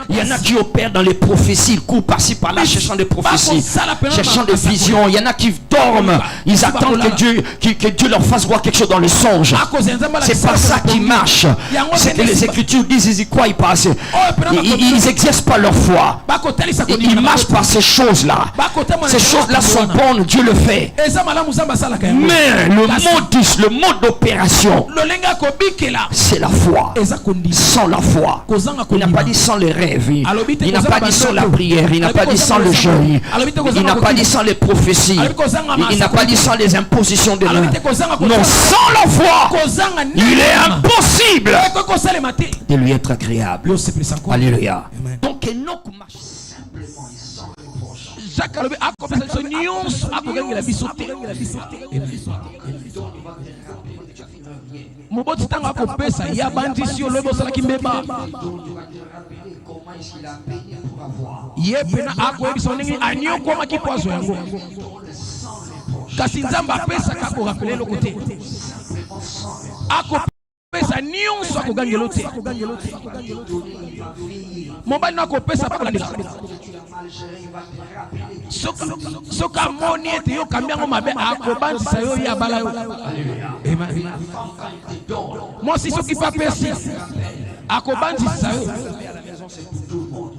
Il y en a qui opèrent dans les prophéties, ils courent par-ci par-là cherchant des prophéties, cherchant des visions. Il y en a qui dorment, ils attendent que Dieu leur fasse voir quelque chose dans le songe. C'est pas ça qui marche. C'est que les Écritures disent, ils y croient, ils passent. Ils n'exercent pas leur foi. Ils marchent par ces choses-là. Ces choses-là sont bonnes, Dieu le fait. Mais le mode d'opération, c'est la foi. Sans la foi, il n'a pas dit sans les rêves, il n'a pas dit sans la prière, il n'a pas dit sans le jeûne, il n'a pas dit sans les prophéties, il n'a pas dit sans les impositions de main. Non, sans la foi, il est impossible de lui être agréable. Alléluia. Donc Enoch marche simplement et sans reproche. Jacques a Moboti tanga kopesa ya bandisi olobo sala kimbeba. Comment est-ce qu'il a payé pour avoir? Yepena akoyebisa ndenge anyoko makipwazo yango. Kasi nzamba pesa kako rappeler le côté. Akopesa nyonso akogangelo te. Mobali na kopesa pa kolanda. Soka moni ete yo kambiango mabe akobandisa yo ya bala yo. Amen. Moi si soki pa pesi akobandisa yo.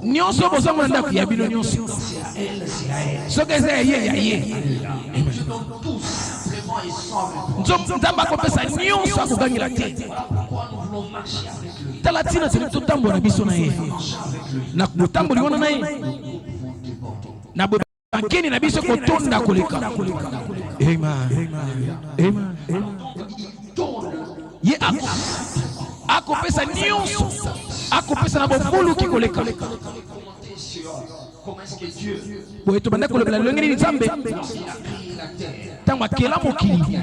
Nyonso bozongo ndako ya bino nyonso. Soka eze ye. Nzamba kopesa nyonso akogangela te. Talatina c'est tout tambola biso na ye. Na kutambo liona na ye. Na bankeni na biso kotonda koleka. Amen. Ye akopesa nyonso. Akopesa na bofulu ki koleka. Comment est-ce que Dieu boye to banda kolobela lengeni ni Nzambe. Tangwa kela mokili.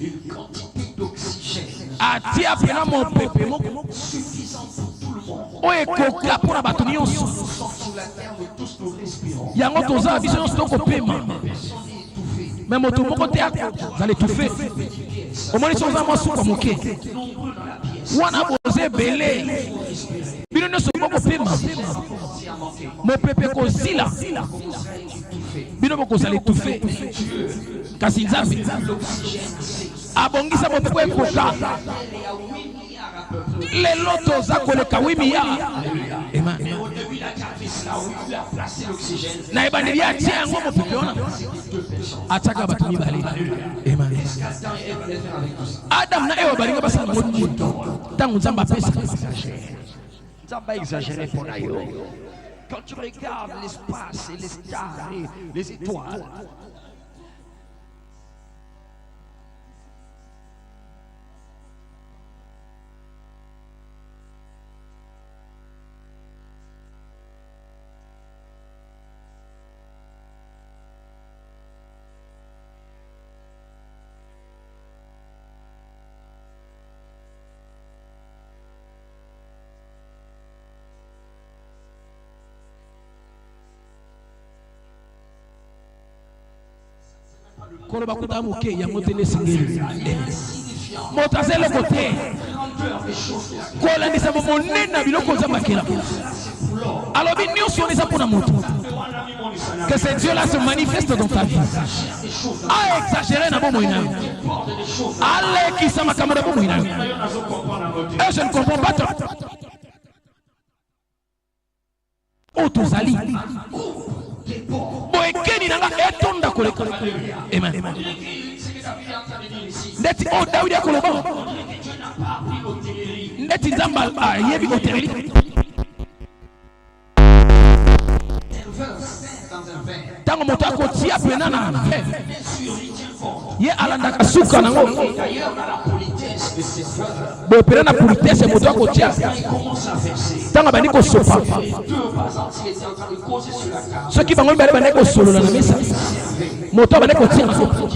Une quantité d'oxygène atia pena mon pepe suffisant pour tout le monde. Oye koka pour bato nyonso. Sur la terre, nous tous nous respirons. Yango toza biso nyonso tokopema. Mais moto moko te za l'étouffer. Omoni so za masuka moke. Wana boze belé. Bino nyonso bokopema. Mon pepe kozila. Bino boko za l'étouffer. Kasi Nzambe abongisa bopepe ekoka lelo toza koleka 8 milliards. Mais au début, la caresse là où il a placé l'oxygène. Na ebandeli atia yango mopepe wana ataka bato mibale. Adam na Eva balinga basala moto tangu Nzamba apesa. Nzamba exagéré pour nayo. Quand tu regardes l'espace et les stars et les étoiles, kolo bakuta moke yango tele singeli motaze le côté kola ndisa monena biloko Nzamba kela alobi nyonso ndisa pona moto que ce Dieu là se manifeste dans ta vie. A exagéré na bomo ina ale ki sama kamera bomo ina et je ne comprends pas toi otozali boekeni nanga etonda koleka. Amen. Ndeti o Daudi akoloba ndeti Nzamba yebi otereli tango moto akotia pena na ye alandaka suka nango boye pena na politesse moto akotia tango bandi kosopa soki bango mibale bandi kosolola na mesa moto bandi kotia na sopa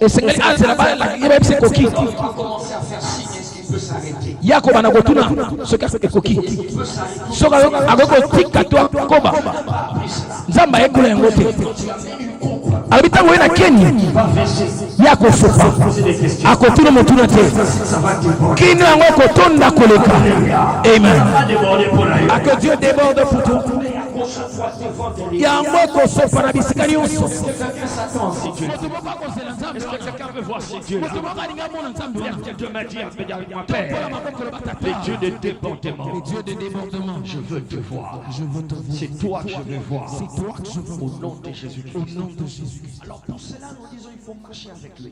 esengeli azela bayebisa koki yako bana kotuna soki ekoki soka akoko tika to koba Nzamba ekula yango te Habita wena Kenya. Yako sofa. Akotuna motuna te. Kina ngoko tonda koleka. Amen. Que Dieu déborde pour toi. Yangoko sofa na bisika nyonso. Est-ce que quelqu'un veut voir ces dieux-là? Quelqu'un m'a dit, mon Père, les dieux de débordement. Je veux te voir. C'est toi que je veux voir. Au nom de Jésus-Christ. Alors pour cela, nous disons il faut marcher avec lui.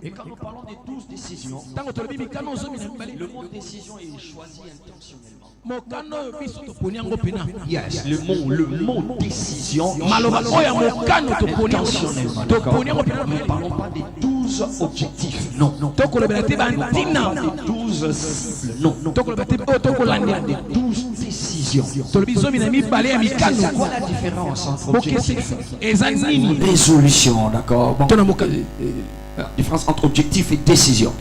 Et quand nous parlons des 12 décisions, le mot décision est choisi intentionnellement. Yes, le mot décision intentionnellement. Nous ne parlons pas des 12 objectifs. Non. Des 12 cibles. Non. Des 12 décisions. C'est quoi la différence entre objectif et résolution? D'accord. Bon. Différence entre objectif et décision.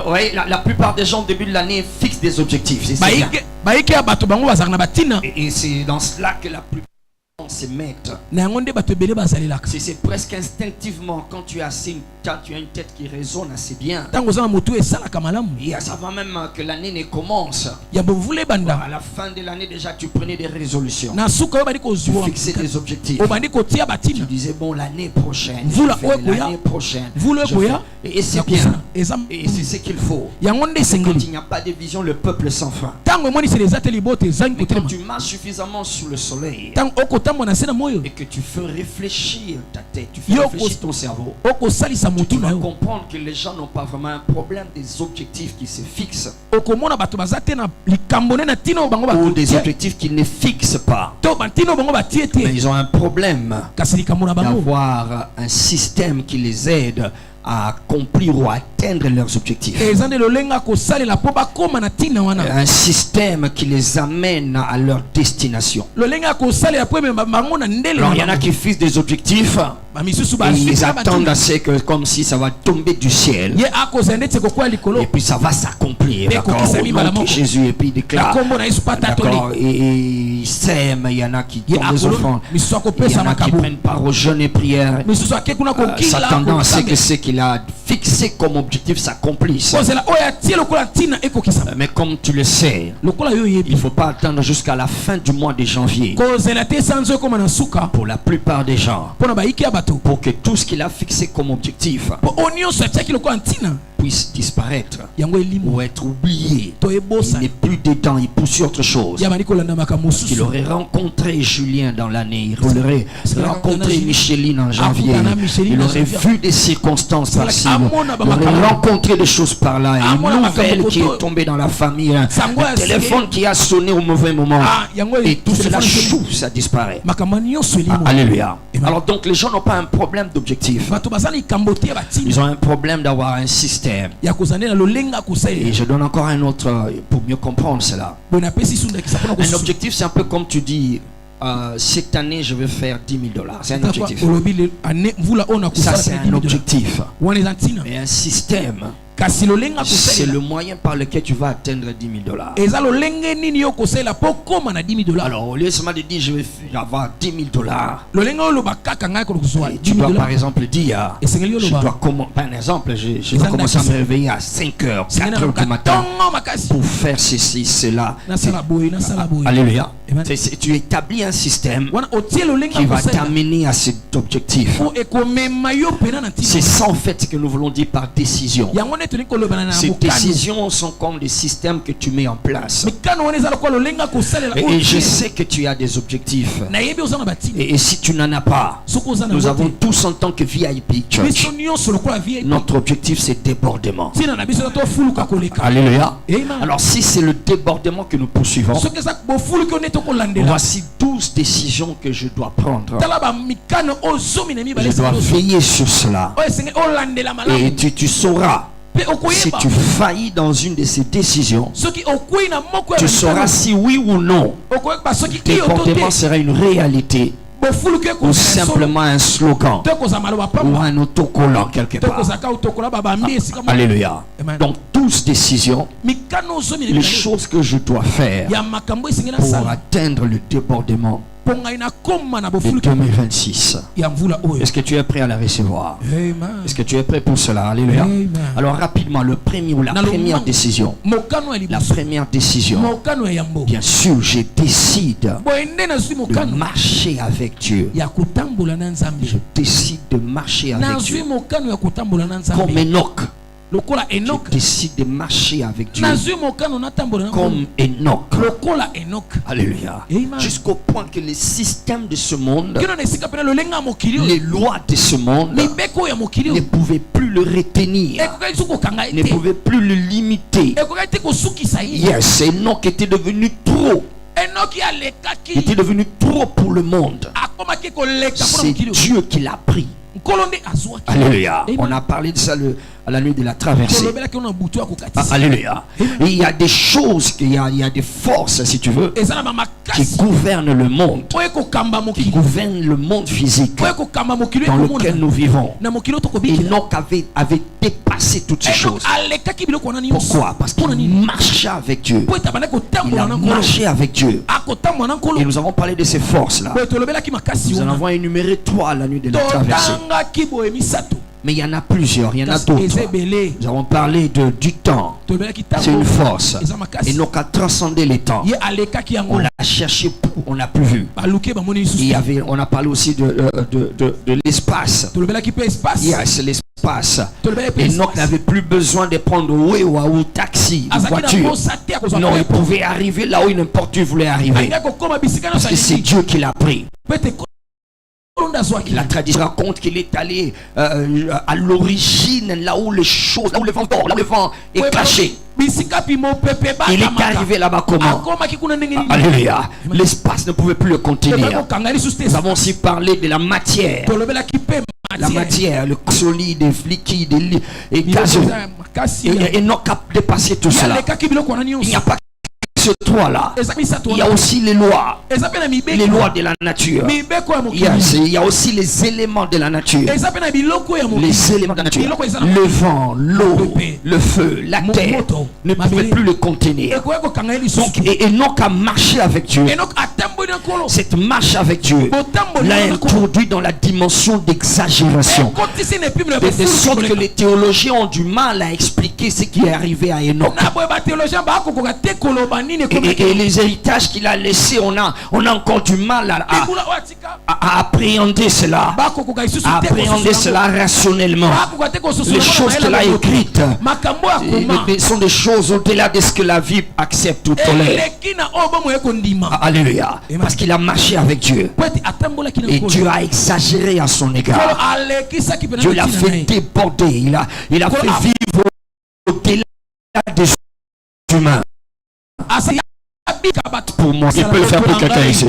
Oui, la plupart des gens au début de l'année fixent des objectifs. Et c'est dans cela que la plupart se mettent. C'est presque instinctivement quand tu as une tête qui résonne assez bien. Et ça va même que l'année ne commence. À la fin de l'année déjà tu prenais des résolutions. Tu fixais des objectifs. Tu disais bon l'année prochaine. L'année prochaine. Et c'est bien. Et c'est ce qu'il faut. Quand il n'y a pas de vision, le peuple s'en faim. Mais quand tu marches suffisamment sous le soleil et que tu fais réfléchir ta tête, tu fais réfléchir ton cerveau, tu vas comprendre que les gens n'ont pas vraiment un problème des objectifs qui se fixent ou des objectifs qu'ils ne fixent pas, mais ils ont un problème d'avoir un système qui les aide à accomplir ou à atteindre leurs objectifs. Un système qui les amène à leur destination. Alors il y en a qui fixent des objectifs et ils attendent assez que comme si ça va tomber du ciel et puis ça va s'accomplir, d'accord, au nom de Jésus, et puis ils déclarent, d'accord, et ils sèment. Il y en a qui tombent des offrandes, il y en a qui prennent part aux jeûnes et prières, s'attendant à ce que ce qu'il a fixé comme objectif s'accomplisse. Mais comme tu le sais, il ne faut pas attendre jusqu'à la fin du mois de janvier pour la plupart des gens, pour que tout ce qu'il a fixé comme objectif puisse disparaître ou être oublié. Il n'est plus dedans, il pousse sur autre chose. Il aurait rencontré Julien dans l'année, il aurait rencontré Micheline en janvier, il aurait vu des circonstances par-ci, il aurait rencontré des choses par-là, une nouvelle qui est tombée dans la famille, un téléphone qui a sonné au mauvais moment, et tout cela, chou, ça disparaît. Alléluia. Alors donc les gens n'ont pas un problème d'objectif, ils ont un problème d'avoir un système. Et je donne encore un autre pour mieux comprendre cela. Un objectif, c'est un peu comme tu dis, cette année je vais faire $10 000. C'est un objectif. Ça c'est un objectif. Mais un système, c'est le moyen par lequel tu vas atteindre $10 000. Alors au lieu seulement de dire je vais avoir $10 000, tu dois par exemple dire je dois commencer à me réveiller à 5 heures, 4 heures du matin pour faire ceci, cela. Alléluia. Tu établis un système qui va t'amener à cet objectif. C'est ça en fait que nous voulons dire par décision. Ces décisions sont comme des systèmes que tu mets en place. Et je sais que tu as des objectifs. Et si tu n'en as pas, nous avons tous en tant que VIP Church, notre objectif c'est débordement. Alléluia. Alors si c'est le débordement que nous poursuivons, voici 12 décisions que je dois prendre. Je dois veiller sur cela. Et tu sauras, si tu faillis dans une de ces décisions, tu sauras si oui ou non le débordement sera une réalité ou simplement un slogan ou un autocollant quelque part. Alléluia. Donc 12 décisions, les choses que je dois faire pour atteindre le débordement de 2026. Est-ce que tu es prêt à la recevoir? Est-ce que tu es prêt pour cela? Alléluia. Alors rapidement, le premier ou la première décision. La première décision. Bien sûr, je décide de marcher avec Dieu. Je décide de marcher avec Dieu. Comme Enoch. Je décide de marcher avec Dieu comme Enoch. Alléluia. Jusqu'au point que les systèmes de ce monde, les lois de ce monde ne pouvaient plus le retenir, ne pouvaient plus le limiter. Yes, Enoch était devenu trop. Il était devenu trop pour le monde. C'est Dieu qui l'a pris. Alléluia. On a parlé de ça à la nuit de la traversée. Alléluia. Et il y a des choses, il y a des forces, si tu veux, qui gouvernent le monde, qui gouvernent le monde physique dans lequel nous vivons. Enoch avait dépassé toutes ces choses. Pourquoi? Parce qu'il marchait avec Dieu. Il a marché avec Dieu. Et nous avons parlé de ces forces-là. Nous en avons énuméré 3 à la nuit de la traversée. Mais il y en a plusieurs, il y en a d'autres. Nous avons parlé du temps. C'est une force. Enoch a transcendé les temps. On l'a cherché, on n'a plus vu. On a parlé aussi de l'espace. Yes, l'espace. Enoch n'avait plus besoin de prendre Wewa ou taxi ou voiture. Non, il pouvait arriver là où n'importe où il voulait arriver. Parce que c'est Dieu qui l'a pris. La tradition raconte qu'il est allé à l'origine, là où les choses, là où le vent dort, là où le vent est caché. Il est arrivé là-bas comment? Alléluia. L'espace ne pouvait plus le contenir. Nous avons aussi parlé de la matière. La matière, le solide, le liquide et gazeux. Et Enoch a dépassé tout cela. Il n'y a pas ce toit-là. Il y a aussi les lois de la nature. Il y a aussi les éléments de la nature. Les éléments de la nature. Le vent, l'eau, le feu, la terre ne pouvaient plus le contenir. Donc, et Enoch a marché avec Dieu. Cette marche avec Dieu l'a introduit dans la dimension d'exagération. De sorte que les théologiens ont du mal à expliquer ce qui est arrivé à Enoch. Et les héritages qu'il a laissés, on a encore du mal à appréhender cela. À appréhender cela rationnellement. Les choses qu'il a écrites sont des choses au-delà de ce que la vie accepte ou tolère. Alléluia. Parce qu'il a marché avec Dieu. Et Dieu a exagéré à son égard. Dieu l'a fait déborder. Il a fait vivre au-delà des humains. Pour moi, il peut le faire pour quelqu'un ici.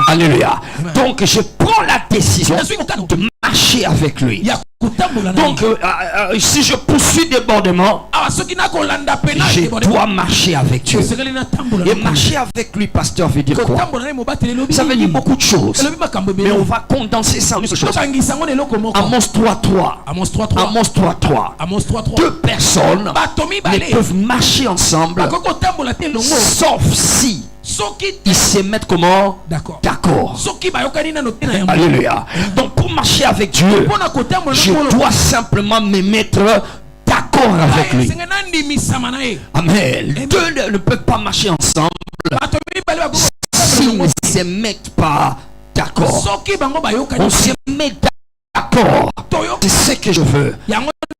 Alléluia. Donc je prends la décision de marcher avec lui. Donc si je poursuis débordement, je dois marcher avec Dieu. Et marcher avec lui, pasteur, veut dire quoi? Ça veut dire beaucoup de choses. Mais on va condenser ça en une seule chose. Amos 3.3. Deux personnes ne peuvent marcher ensemble sauf si ils se mettent comment? D'accord. Alléluia. Donc pour marcher avec Dieu, je dois simplement me mettre d'accord avec lui. Amen. Deux ne peuvent pas marcher ensemble s'ils ne se mettent pas d'accord. On se met d'accord. C'est ce que je veux.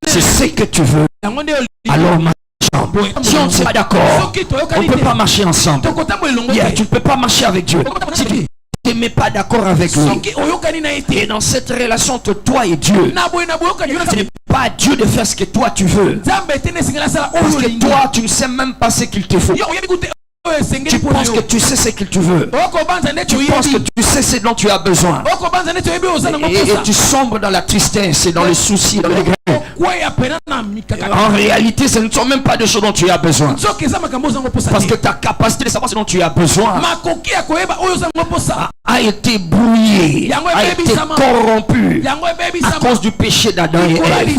C'est ce que tu veux. Alors si on ne s'est pas d'accord, on ne peut pas marcher ensemble. Tu ne peux pas marcher avec Dieu. Si tu ne mets pas d'accord avec lui. Et dans cette relation entre toi et Dieu, ce n'est pas à Dieu de faire ce que toi tu veux. Parce que toi, tu ne sais même pas ce qu'il te faut. Tu penses que tu sais ce que tu veux. Tu penses que tu sais ce dont tu as besoin. Et tu sombres dans la tristesse et dans les soucis, dans les regrets. En réalité, ce ne sont même pas des choses dont tu as besoin. Parce que ta capacité de savoir ce dont tu as besoin a été brouillée, a été corrompue à cause du péché d'Adam et Ève.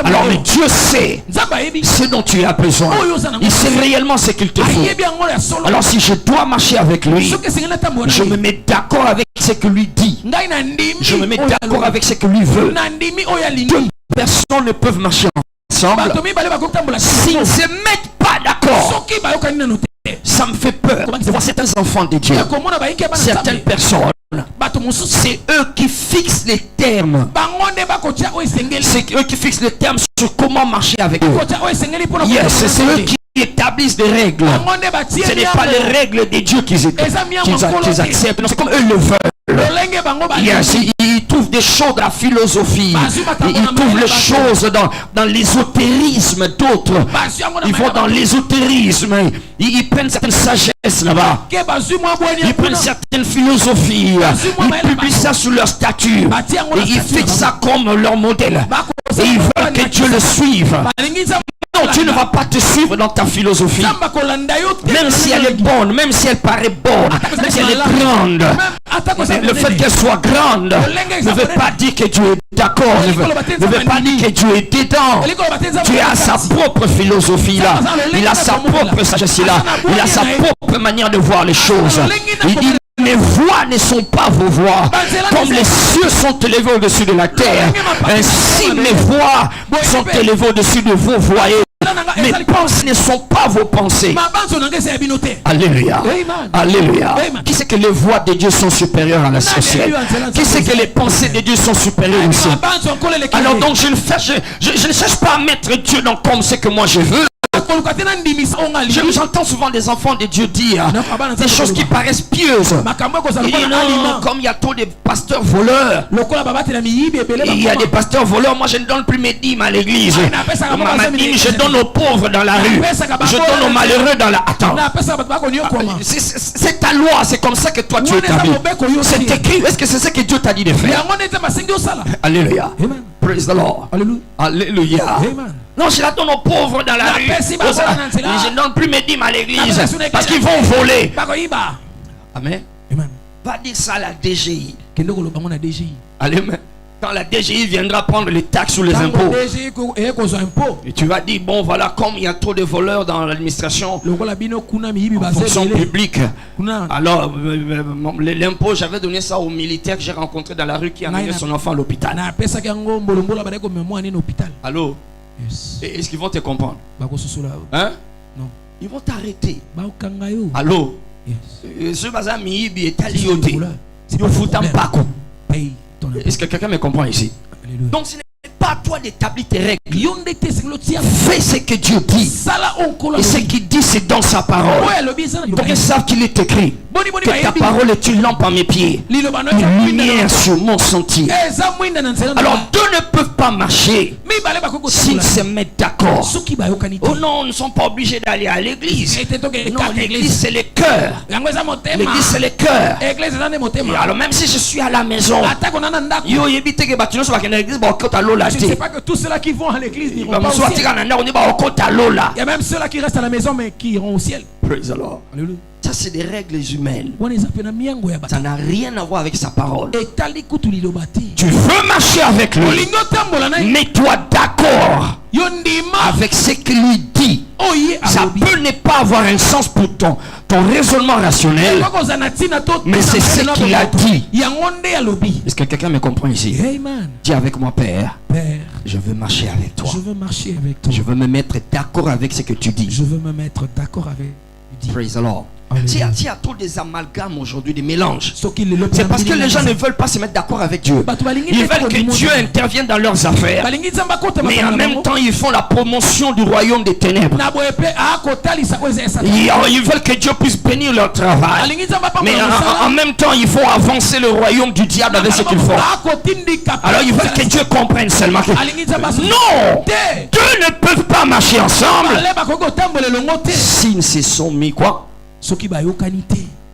Alors mais Dieu sait ce dont tu as besoin. Il sait réellement ce qu'il te faut. Alors si je dois marcher avec lui, je me mets d'accord avec ce que lui dit. Je me mets d'accord avec ce que lui veut. Deux personnes ne peuvent marcher ensemble s'ils ne se mettent pas d'accord. Ça me fait peur de voir certains enfants de Dieu, certaines personnes. C'est eux qui fixent les termes. C'est eux qui fixent les termes sur comment marcher avec eux. Yes, c'est eux qui établissent des règles. Ce n'est pas les règles de Dieu qu'ils acceptent. C'est comme eux le veulent. Yes, ils trouvent des choses dans la philosophie. Ils trouvent les choses dans l'ésotérisme d'autres. Ils vont dans l'ésotérisme. Ils prennent certaines sagesses là-bas. Ils prennent certaines philosophies. Ils publient ça sous leur statut. Et ils fixent ça comme leur modèle. Et ils veulent que Dieu le suive. Non, Dieu ne va pas te suivre dans ta philosophie. Même si elle est bonne, même si elle paraît bonne, même si elle est grande. Le fait qu'elle soit grande ne veut pas dire que Dieu est d'accord. Ne veut pas dire que Dieu est dedans. Dieu a sa propre philosophie là. Il a sa propre sagesse là. Il a sa propre manière de voir les choses. Il dit: mes voix ne sont pas vos voix. Comme les cieux sont élevés au-dessus de la terre, ainsi mes voix sont élevées au-dessus de vos voix. Mes pensées ne sont pas vos pensées. Alléluia. Alléluia. Qui sait que les voix de Dieu sont supérieures à la société? Qui sait que les pensées de Dieu sont supérieures au ciel? Alors donc je ne cherche pas à mettre Dieu dans comme ce que moi je veux. J'entends souvent des enfants de Dieu dire des choses qui paraissent pieuses. Comme il y a trop de pasteurs voleurs. Il y a des pasteurs voleurs. Moi je ne donne plus mes dîmes à l'église. Ma dîme je donne aux pauvres dans la rue. Je donne aux malheureux dans la... Attends. C'est ta loi. C'est comme ça que toi tu établis. C'est écrit. Est-ce que c'est ce que Dieu t'a dit de faire? Alléluia. Praise the Lord. Alléluia. Non, je la donne aux pauvres dans la rue. Je ne donne plus mes dîmes à l'église parce qu'ils vont voler. Amen. Va dire ça à la DGI. Amen. Quand la DGI viendra prendre les taxes ou les impôts, et tu vas dire: bon voilà, comme il y a trop de voleurs dans l'administration, en fonction publique, alors l'impôt, j'avais donné ça au militaire que j'ai rencontré dans la rue qui a amené son enfant à l'hôpital. Allô? Est-ce qu'ils vont te comprendre? Hein? Non. Ils vont t'arrêter. Allô? Ce bazar miibi est alioté. Ils foutent un paco. Est-ce que quelqu'un me comprend ici? Donc ce n'est pas à toi d'établir tes règles. Fais ce que Dieu dit. Et ce qu'il dit, c'est dans sa parole. Donc ils savent qu'il est écrit que ta parole est une lampe à mes pieds, une lumière sur mon sentier. Alors deux ne peuvent pas marcher s'ils ne se mettent d'accord. Oh non, nous ne sommes pas obligés d'aller à l'église. Non, l'église c'est le cœur. L'église c'est le cœur. Alors même si je suis à la maison, je ne sais pas que tous ceux-là qui vont à l'église n'iront pas au ciel. Il y a même ceux-là qui restent à la maison mais qui iront au ciel. Praise the Lord. Ça c'est des règles humaines. Ça n'a rien à voir avec sa parole. Tu veux marcher avec lui, mets-toi d'accord avec ce qu'il lui dit. Ça peut ne pas avoir un sens pour ton raisonnement rationnel, mais c'est ce qu'il a dit. Est-ce que quelqu'un me comprend ici? Dis avec moi: Père, je veux marcher avec toi. Je veux me mettre d'accord avec ce que tu dis. Praise the Lord. S'il y a trop des amalgames aujourd'hui, des mélanges, c'est parce que les gens ne veulent pas se mettre d'accord avec Dieu. Ils veulent que Dieu intervienne dans leurs affaires, mais en même temps ils font la promotion du royaume des ténèbres. Ils veulent que Dieu puisse bénir leur travail, mais en même temps ils font avancer le royaume du diable avec ce qu'ils font. Alors ils veulent que Dieu comprenne seulement que non, deux ne peuvent pas marcher ensemble s'ils ne se sont mis quoi?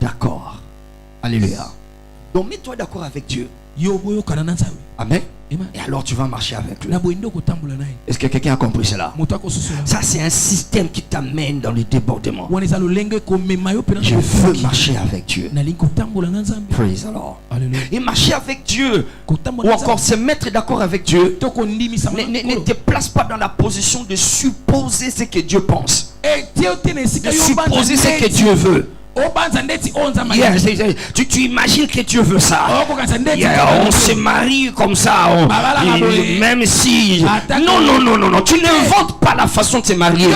D'accord. Alléluia. Donc mets-toi d'accord avec Dieu. Amen. Et alors tu vas marcher avec lui. Est-ce que quelqu'un a compris cela? Ça c'est un système qui t'amène dans le débordement. Je veux marcher avec Dieu. Praise the Lord. Et marcher avec Dieu, ou encore se mettre d'accord avec Dieu, ne te place pas dans la position de supposer ce que Dieu pense, de supposer ce que Dieu veut. Tu imagines que Dieu veut ça. On se marie comme ça, même si... Non. Tu n'inventes pas la façon de se marier.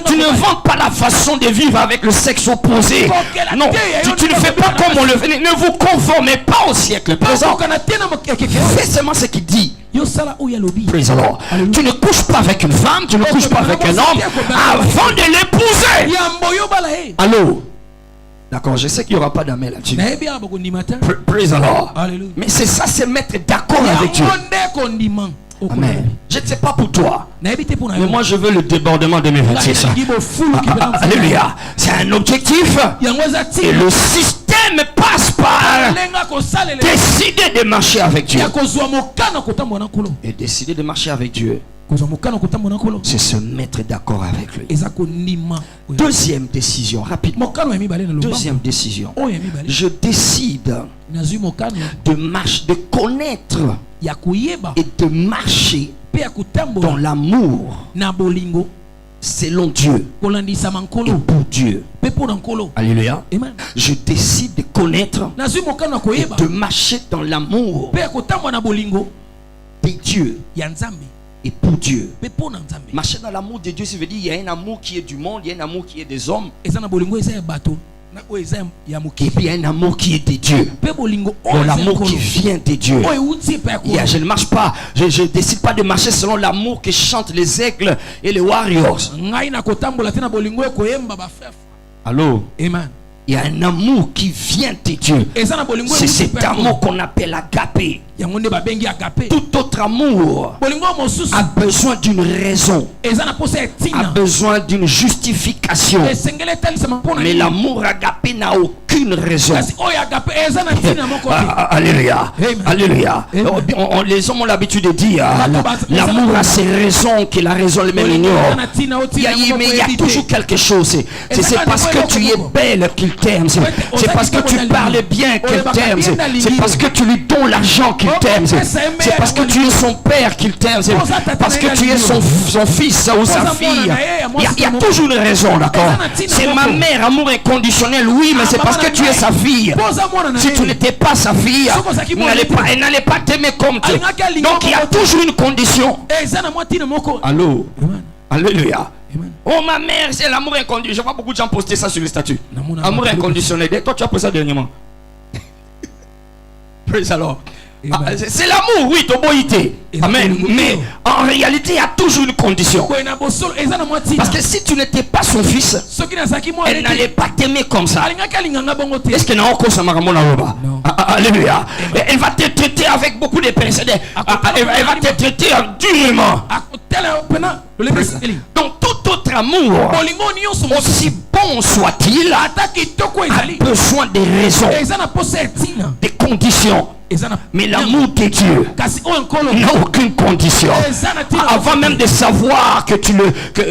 Tu n'inventes pas la façon de vivre avec le sexe opposé. Non, tu ne fais pas comme on le fait. Ne vous conformez pas au siècle présent. Fais seulement ce qu'il dit. Praise the Lord. Tu ne couches pas avec une femme, tu ne couches pas avec un homme avant de l'épouser. Allô? D'accord, je sais qu'il n'y aura pas d'amen là-dessus. Praise the Lord. Mais c'est ça, c'est mettre d'accord avec Dieu. Amen. Je ne sais pas pour toi, mais moi je veux le débordement 2026. Alléluia. C'est un objectif. Et le système passe par décider de marcher avec Dieu. Et décider de marcher avec Dieu, c'est se mettre d'accord avec lui. Deuxième décision, rapidement. Deuxième décision. Je décide de connaître et de marcher dans l'amour selon Dieu et pour Dieu. Alléluia. Je décide de connaître et de marcher dans l'amour de Dieu et pour Dieu. Marcher dans l'amour de Dieu, ça veut dire qu'il y a un amour qui est du monde, il y a un amour qui est des hommes. Et puis il y a un amour qui est de Dieu. L'amour qui vient de Dieu. Je ne marche pas, je décide pas de marcher selon l'amour que chantent les aigles et les warriors. Allô? Amen. Il y a un amour qui vient de Dieu. C'est cet amour qu'on appelle agapé. Tout autre amour a besoin d'une raison, a besoin d'une justification. Mais l'amour agapé n'a aucune raison. Alléluia. Alléluia. Les hommes ont l'habitude de dire l'amour a ses raisons que la raison elle-même ignore. Mais il y a toujours quelque chose. C'est parce que tu es belle qu'il t'aime. C'est parce que tu parles bien qu'il t'aime. C'est parce que tu lui donnes l'argent qu'il t'aime. C'est parce que tu es son père qu'il t'aime. C'est parce que tu es son fils ou sa fille. Il y a toujours une raison, d'accord? C'est ma mère, amour inconditionnel, oui, mais c'est parce que tu es sa fille. Si tu n'étais pas sa fille, elle n'allait pas t'aimer comme tu. Donc il y a toujours une condition. Allô? Alléluia. Oh, ma mère, c'est l'amour inconditionnel. Je vois beaucoup de gens poster ça sur les statuts. Amour inconditionnel. Toi, tu as posté ça dernièrement. Praise the Lord. C'est l'amour, oui, toboïté. Amen. Mais en réalité, il y a toujours une condition. Parce que si tu n'étais pas son fils, elle n'allait pas t'aimer comme ça. Est-ce que Alléluia. Elle va te traiter avec beaucoup de précédents. Elle va te traiter durement. Donc tout autre amour, aussi bon soit-il, a besoin de raisons, des conditions. Mais l'amour de Dieu n'a aucune condition. Avant même de savoir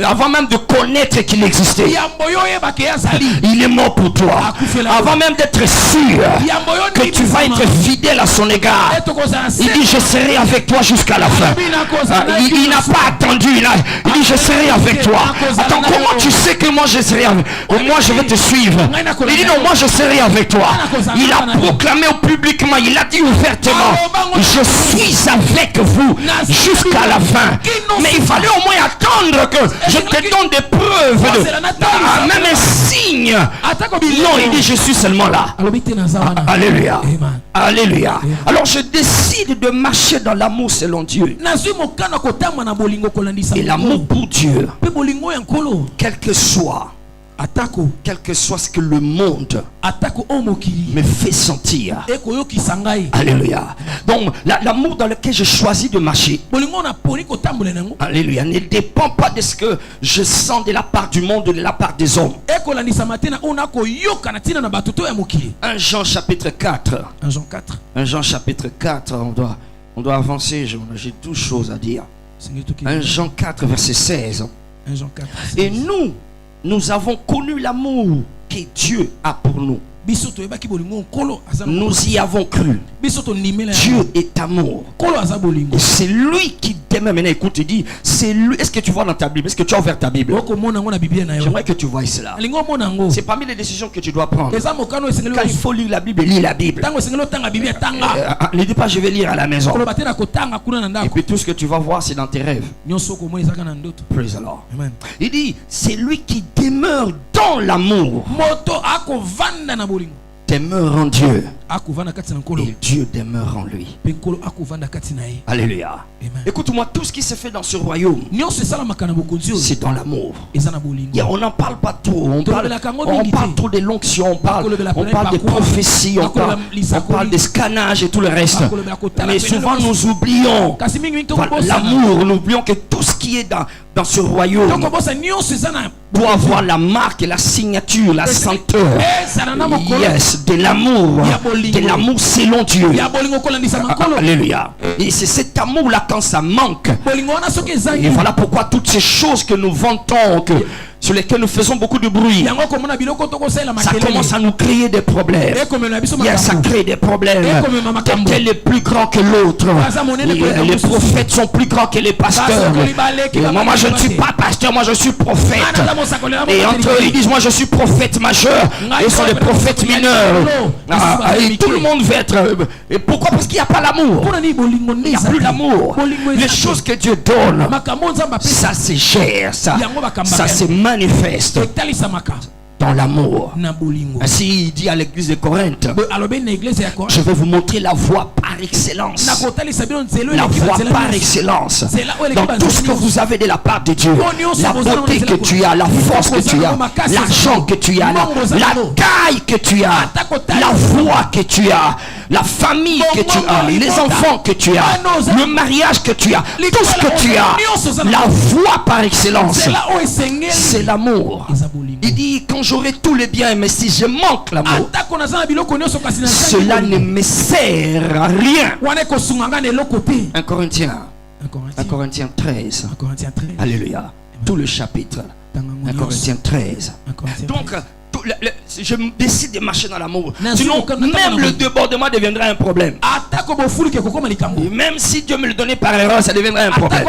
avant même de connaître qu'il existait, il est mort pour toi. Avant même d'être sûr que tu vas être fidèle à son égard, il dit je serai avec toi jusqu'à la fin. Il n'a pas attendu, il dit je serai avec toi. Attends, comment tu sais que moi je serai avec toi? Moi je vais te suivre. Il dit non, moi je serai avec toi. Il a proclamé publiquement, il a dit ouvertement, je suis avec vous jusqu'à la fin. Mais il fallait au moins attendre que je te donne des preuves, même un signe. Non, il dit je suis seulement là. Alléluia. Alléluia. Alors je décide de marcher dans l'amour selon Dieu. Et l'amour pour Dieu, quel que soit ce que le monde me fait sentir. Alléluia. Donc l'amour dans lequel je choisis de marcher, alléluia, ne dépend pas de ce que je sens de la part du monde ou de la part des hommes. 1 Jean chapitre 4. 1 Jean chapitre 4, On doit avancer, j'ai 12 choses à dire. 1 Jean 4, verset 16. 1 Jean 4, et nous avons connu l'amour que Dieu a pour nous. Nous y avons cru. Dieu est amour. Et c'est lui qui demeure. Maintenant, écoute, il dit, c'est lui. Est-ce que tu vois dans ta Bible? Est-ce que tu as ouvert ta Bible? J'aimerais que tu vois cela. C'est parmi les décisions que tu dois prendre. Quand il faut lire la Bible, lis la Bible. Ne dis pas, je vais lire à la maison. Et puis tout ce que tu vas voir, c'est dans tes rêves. Praise the Lord. Amen. Il dit, c'est lui qui demeure dans l'amour. Demeure en Dieu. Et Dieu demeure en lui. Alléluia. Écoute-moi, tout ce qui se fait dans ce royaume, c'est dans l'amour. On n'en parle pas trop. On parle trop de l'onction, on parle des prophéties, on parle des scanages et tout le reste. Mais souvent nous oublions l'amour, nous oublions que tout ce qui est dans ce royaume doit avoir la marque et la signature, la senteur. Yes, de l'amour selon Dieu. Alléluia. Et c'est cet amour-là quand ça manque. Et voilà pourquoi toutes ces choses que nous vantons, sur lesquelles nous faisons beaucoup de bruit, ça commence à nous créer des problèmes. Ça crée des problèmes. Tel est plus grand que l'autre. Les prophètes sont plus grands que les pasteurs. Moi je ne suis pas pasteur, moi je suis prophète. Et entre eux ils disent, moi je suis prophète majeur. Et ils sont des prophètes mineurs. Et tout le monde veut être. Et pourquoi? Parce qu'il n'y a pas l'amour. Il n'y a plus l'amour. Les choses que Dieu donne, ça c'est cher, ça c'est manifeste dans l'amour. Ainsi il dit à l'église de Corinthe, je vais vous montrer la voie par excellence. La voie par excellence. Dans tout ce que vous avez de la part de Dieu, la beauté que tu as, la force que tu as, l'argent que tu as, la taille que tu as, la voix que tu as, la famille que tu as, les enfants que tu as, le mariage que tu as, tout ce que tu as, la voie par excellence, c'est l'amour. Il dit, quand j'aurai tous les biens, mais si je manque l'amour, cela ne me sert à rien. 1 Corinthiens 13. Alléluia. Tout le chapitre. 1 Corinthiens 13. Donc, je décide de marcher dans l'amour. Sinon, même le débordement deviendra un problème. Et même si Dieu me le donnait par erreur, ça deviendra un problème.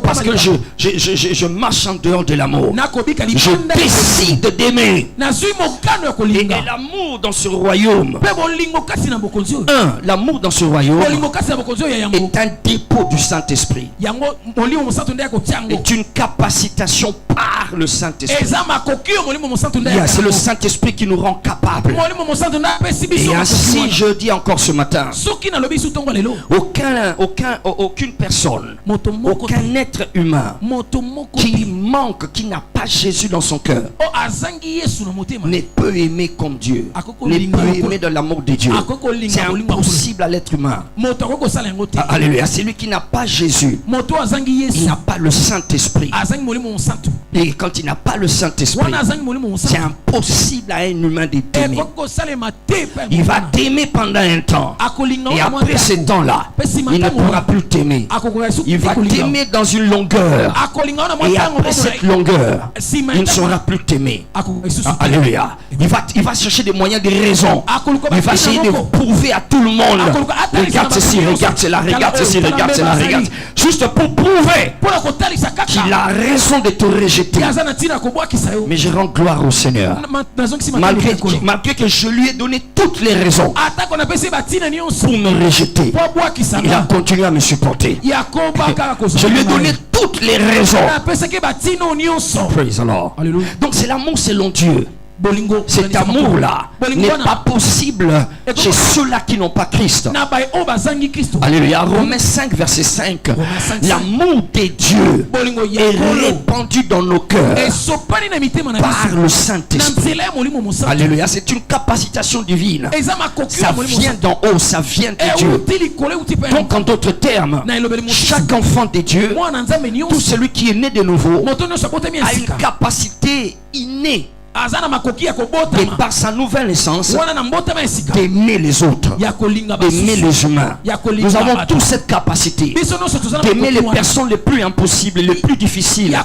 Parce que je marche en dehors de l'amour. Je décide d'aimer. Et l'amour dans ce royaume, l'amour dans ce royaume est un dépôt du Saint-Esprit. Est une capacitation par le Sainté-Esprit. C'est le Saint-Esprit qui nous rend capables. Et ainsi je dis encore ce matin, aucune personne, aucun être humain qui manque, qui n'a pas Jésus dans son cœur, ne peut aimer comme Dieu, ne peut aimer de l'amour de Dieu. C'est impossible à l'être humain. Alléluia. Celui qui n'a pas Jésus, il n'a pas le Saint-Esprit. Et quand il n'a pas le Saint-Esprit, c'est impossible à un humain de t'aimer. Il va t'aimer pendant un temps. Et après ce temps-là, il ne pourra plus t'aimer. Il va t'aimer dans une longueur. Et après cette longueur, il ne saura plus t'aimer. Alléluia. Il va chercher des moyens, des raisons. Il va essayer de prouver à tout le monde. Regarde ceci, regarde cela, regarde ceci, regarde cela, regarde. Juste pour prouver qu'il a raison de te rejeter. Mais je rends gloire au Seigneur. Malgré que je lui ai donné toutes les raisons pour me rejeter, il a continué à me supporter. Je lui ai donné toutes les raisons. Praise the Lord. Donc c'est l'amour selon Dieu. Cet amour-là n'est pas possible chez ceux-là qui n'ont pas Christ. Alléluia. Romains 5, verset 5. L'amour de Dieu est répandu dans nos cœurs par le Saint-Esprit. Alléluia. C'est une capacitation divine. Ça vient d'en haut, ça vient de Dieu. Donc en d'autres termes, chaque enfant de Dieu, tout celui qui est né de nouveau, a une capacité innée et par sa nouvelle naissance d'aimer les autres, d'aimer les humains. Nous avons tous cette capacité d'aimer les personnes les plus impossibles, les plus difficiles.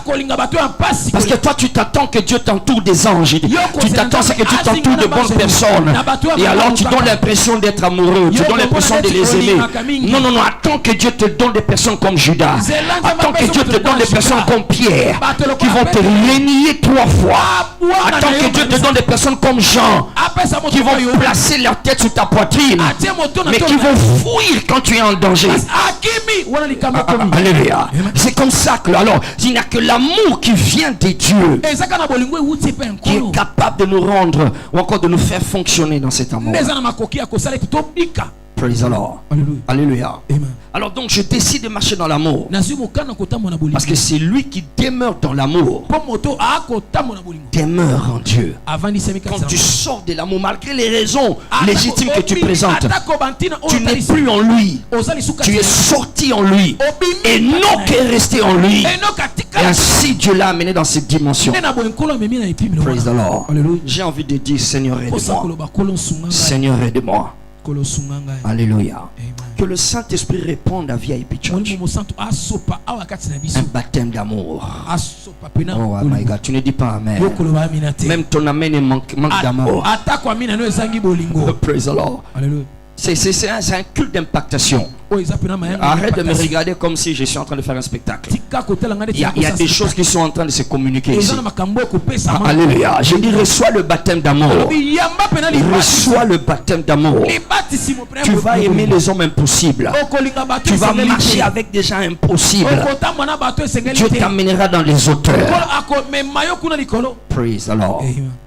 Parce que toi tu t'attends que Dieu t'entoure des anges, tu t'attends que Dieu t'entoure de bonnes personnes, et alors tu donnes l'impression d'être amoureux, tu donnes l'impression de les aimer. Non, non, non, attends que Dieu te donne des personnes comme Judas, attends que Dieu te donne des personnes comme Pierre qui vont te renier 3 fois. Attends que Dieu te donne des personnes comme Jean qui vont placer leur tête sur ta poitrine, mais qui vont fuir quand tu es en danger. Alléluia. C'est comme ça que, alors, il n'y a que l'amour qui vient de Dieu qui est capable de nous rendre ou encore de nous faire fonctionner dans cet amour. Praise the Lord. Alléluia. Alors donc je décide de marcher dans l'amour parce que c'est lui qui demeure dans l'amour, demeure en Dieu. Quand tu sors de l'amour, malgré les raisons légitimes que tu présentes, tu n'es plus en lui, tu es sorti en lui, et non qu'est resté en lui, et ainsi Dieu l'a amené dans cette dimension. Praise the Lord. J'ai envie de dire, Seigneur aide-moi, Seigneur aide-moi. Alléluia. Que le Saint-Esprit réponde à Via Epic Church. Un baptême d'amour. Oh my God, tu ne dis pas amen. Même ton amen manque d'amour. Praise the Lord. C'est un culte d'impactation. Arrête de me regarder comme si je suis en train de faire un spectacle. Il y a des choses qui sont en train de se communiquer ici. Alléluia. Je dis reçois le baptême d'amour. Reçois le baptême d'amour. Tu vas aimer les hommes impossibles. Tu vas marcher avec des gens impossibles. Dieu t'amènera dans les hauteurs. Praise the Lord.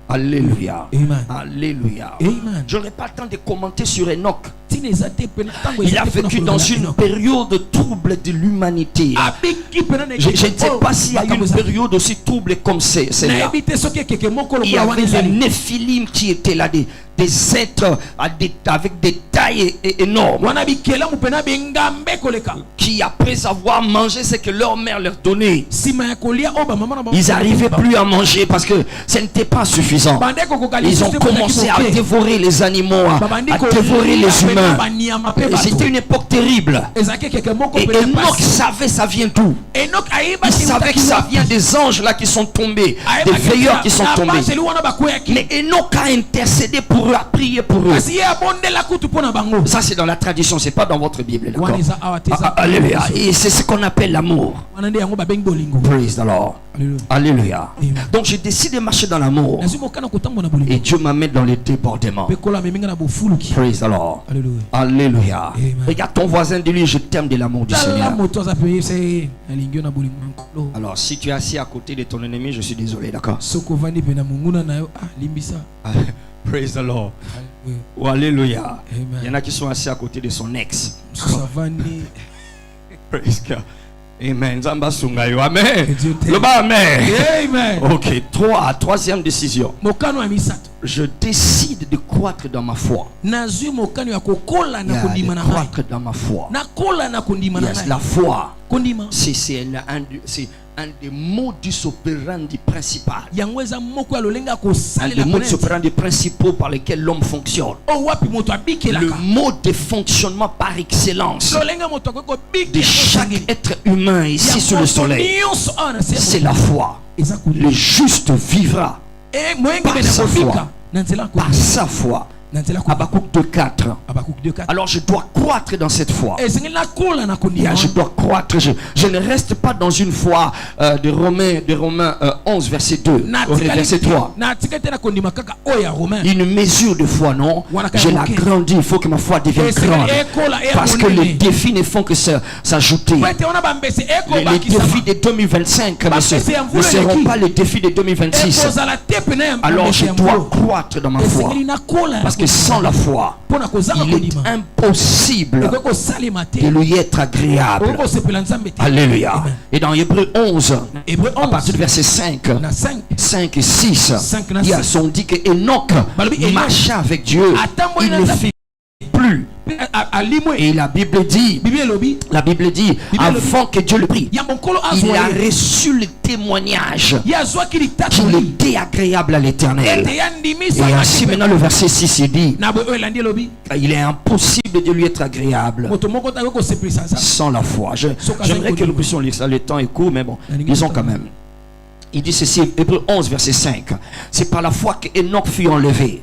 Alléluia. Alléluia. Je n'aurai pas le temps de commenter sur Enoch. Il a vécu dans une période trouble de l'humanité. Je ne sais pas s'il y a une période aussi trouble comme celle-là. Il y avait les Néphilim qui étaient là, des êtres avec des tailles énormes, qui après avoir mangé ce que leur mère leur donnait, ils n'arrivaient plus à manger parce que ce n'était pas suffisant. Ils ont commencé à dévorer les animaux, à dévorer les humains. C'était une époque terrible. Et Enoch savait ça vient d'où. Il savait que ça vient des anges là qui sont tombés, des veilleurs qui sont tombés. Mais Enoch a intercédé pour eux, a prié pour eux. Ça c'est dans la tradition, c'est pas dans votre Bible. Alléluia. Et c'est ce qu'on appelle l'amour. Praise the Lord. Alléluia. Donc je décide de marcher dans l'amour et Dieu m'amène dans les débordements. Praise the Lord. Alléluia. Regarde ton voisin, dis-lui je t'aime de l'amour du Seigneur. Alors si tu es assis à côté de ton ennemi, je suis désolé, d'accord? Praise the Lord. Oh, alléluia. Il y en a qui sont assis à côté de son ex. Praise God. Amen. Amen. Amen. Ok. Troisième décision. Je décide de croître dans ma foi. De croître dans ma foi. Yes, la foi. C'est un des modus operandi principaux. Un des modus operandi principaux par lesquels l'homme fonctionne. Le mode de fonctionnement par excellence de chaque être humain ici sur le soleil, c'est la foi. Le juste vivra par sa foi. Par sa foi. Habakkuk 2:4. Alors je dois croître dans cette foi. Je dois croître. Je ne reste pas dans une foi de Romains 11 verset 2 verset 3. Une mesure de foi, non. Je l'agrandis. Il faut que ma foi devienne grande. Parce que les défis ne font que s'ajouter. Les défis de 2025 ne seront pas les défis de 2026. Alors je dois croître dans ma foi. Parce que sans la foi, il est impossible de lui être agréable. Alléluia. Et dans Hébreux 11, à partir du verset 5 et 6, il y a son dit que Enoch marcha avec Dieu. Il ne fit plus. Et la Bible dit, avant que Dieu le prie, il a reçu le témoignage qu'il était agréable à l'Éternel. Et ainsi maintenant le verset 6 il dit, il est impossible de lui être agréable sans la foi. J'aimerais que nous puissions lire ça, le temps est court, mais bon, lisons quand même. Il dit ceci, Hébreux 11 verset 5, c'est par la foi qu'Enoch fut enlevé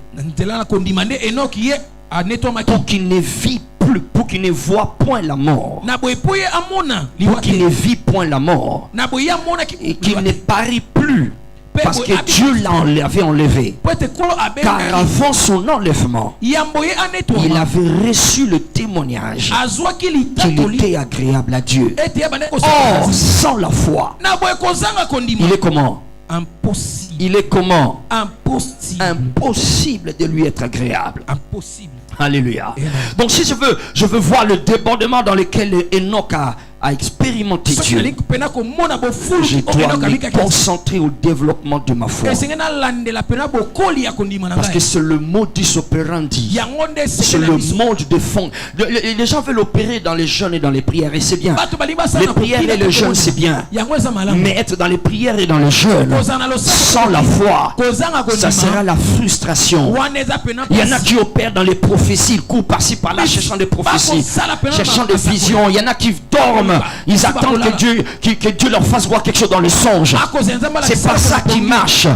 pour qu'il ne vit plus, pour qu'il ne voit point la mort, pour qu'il ne vit point la mort, et qu'il ne parie plus, parce que Dieu l'avait enlevé. Car avant son enlèvement, il avait reçu le témoignage qu'il était agréable à Dieu. Or, sans la foi, il est comment? Impossible. Il est comment? Impossible de lui être agréable. Impossible. Alléluia. Donc si je veux voir le débordement dans lequel Enoch a expérimenté Dieu, je dois me concentrer au développement de ma foi. Parce que c'est le modus operandi, c'est le mode de fond. Les gens veulent opérer dans les jeûnes et dans les prières, et c'est bien. Les prières et le jeûne, c'est bien. Mais être dans les prières et dans le jeûne sans la foi, ça sera la frustration. Il y en a qui opèrent dans les prophéties, ils courent par-ci par-là cherchant des prophéties, cherchant des visions. Il y en a qui dorment, ils attendent que Dieu leur fasse voir quelque chose dans le songe. C'est pas ça qui marche.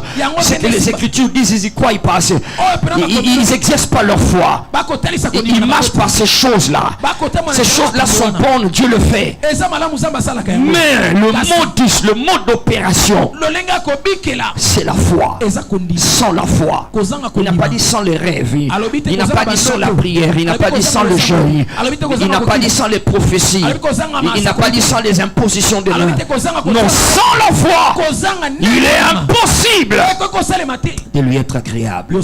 C'est que les Écritures disent, ils y croient, ils passent. Ils n'exercent pas leur foi. Ils marchent par ces choses-là. Ces choses-là sont bonnes, Dieu le fait. Mais le mode d'opération, c'est la foi. Sans la foi, il n'a pas dit sans les rêves, il n'a pas dit sans la prière, il n'a pas dit sans le jeûne, il n'a pas dit sans les prophéties, il n'a pas dit sans les impositions de main. Non, sans la foi, il est impossible de lui être agréable.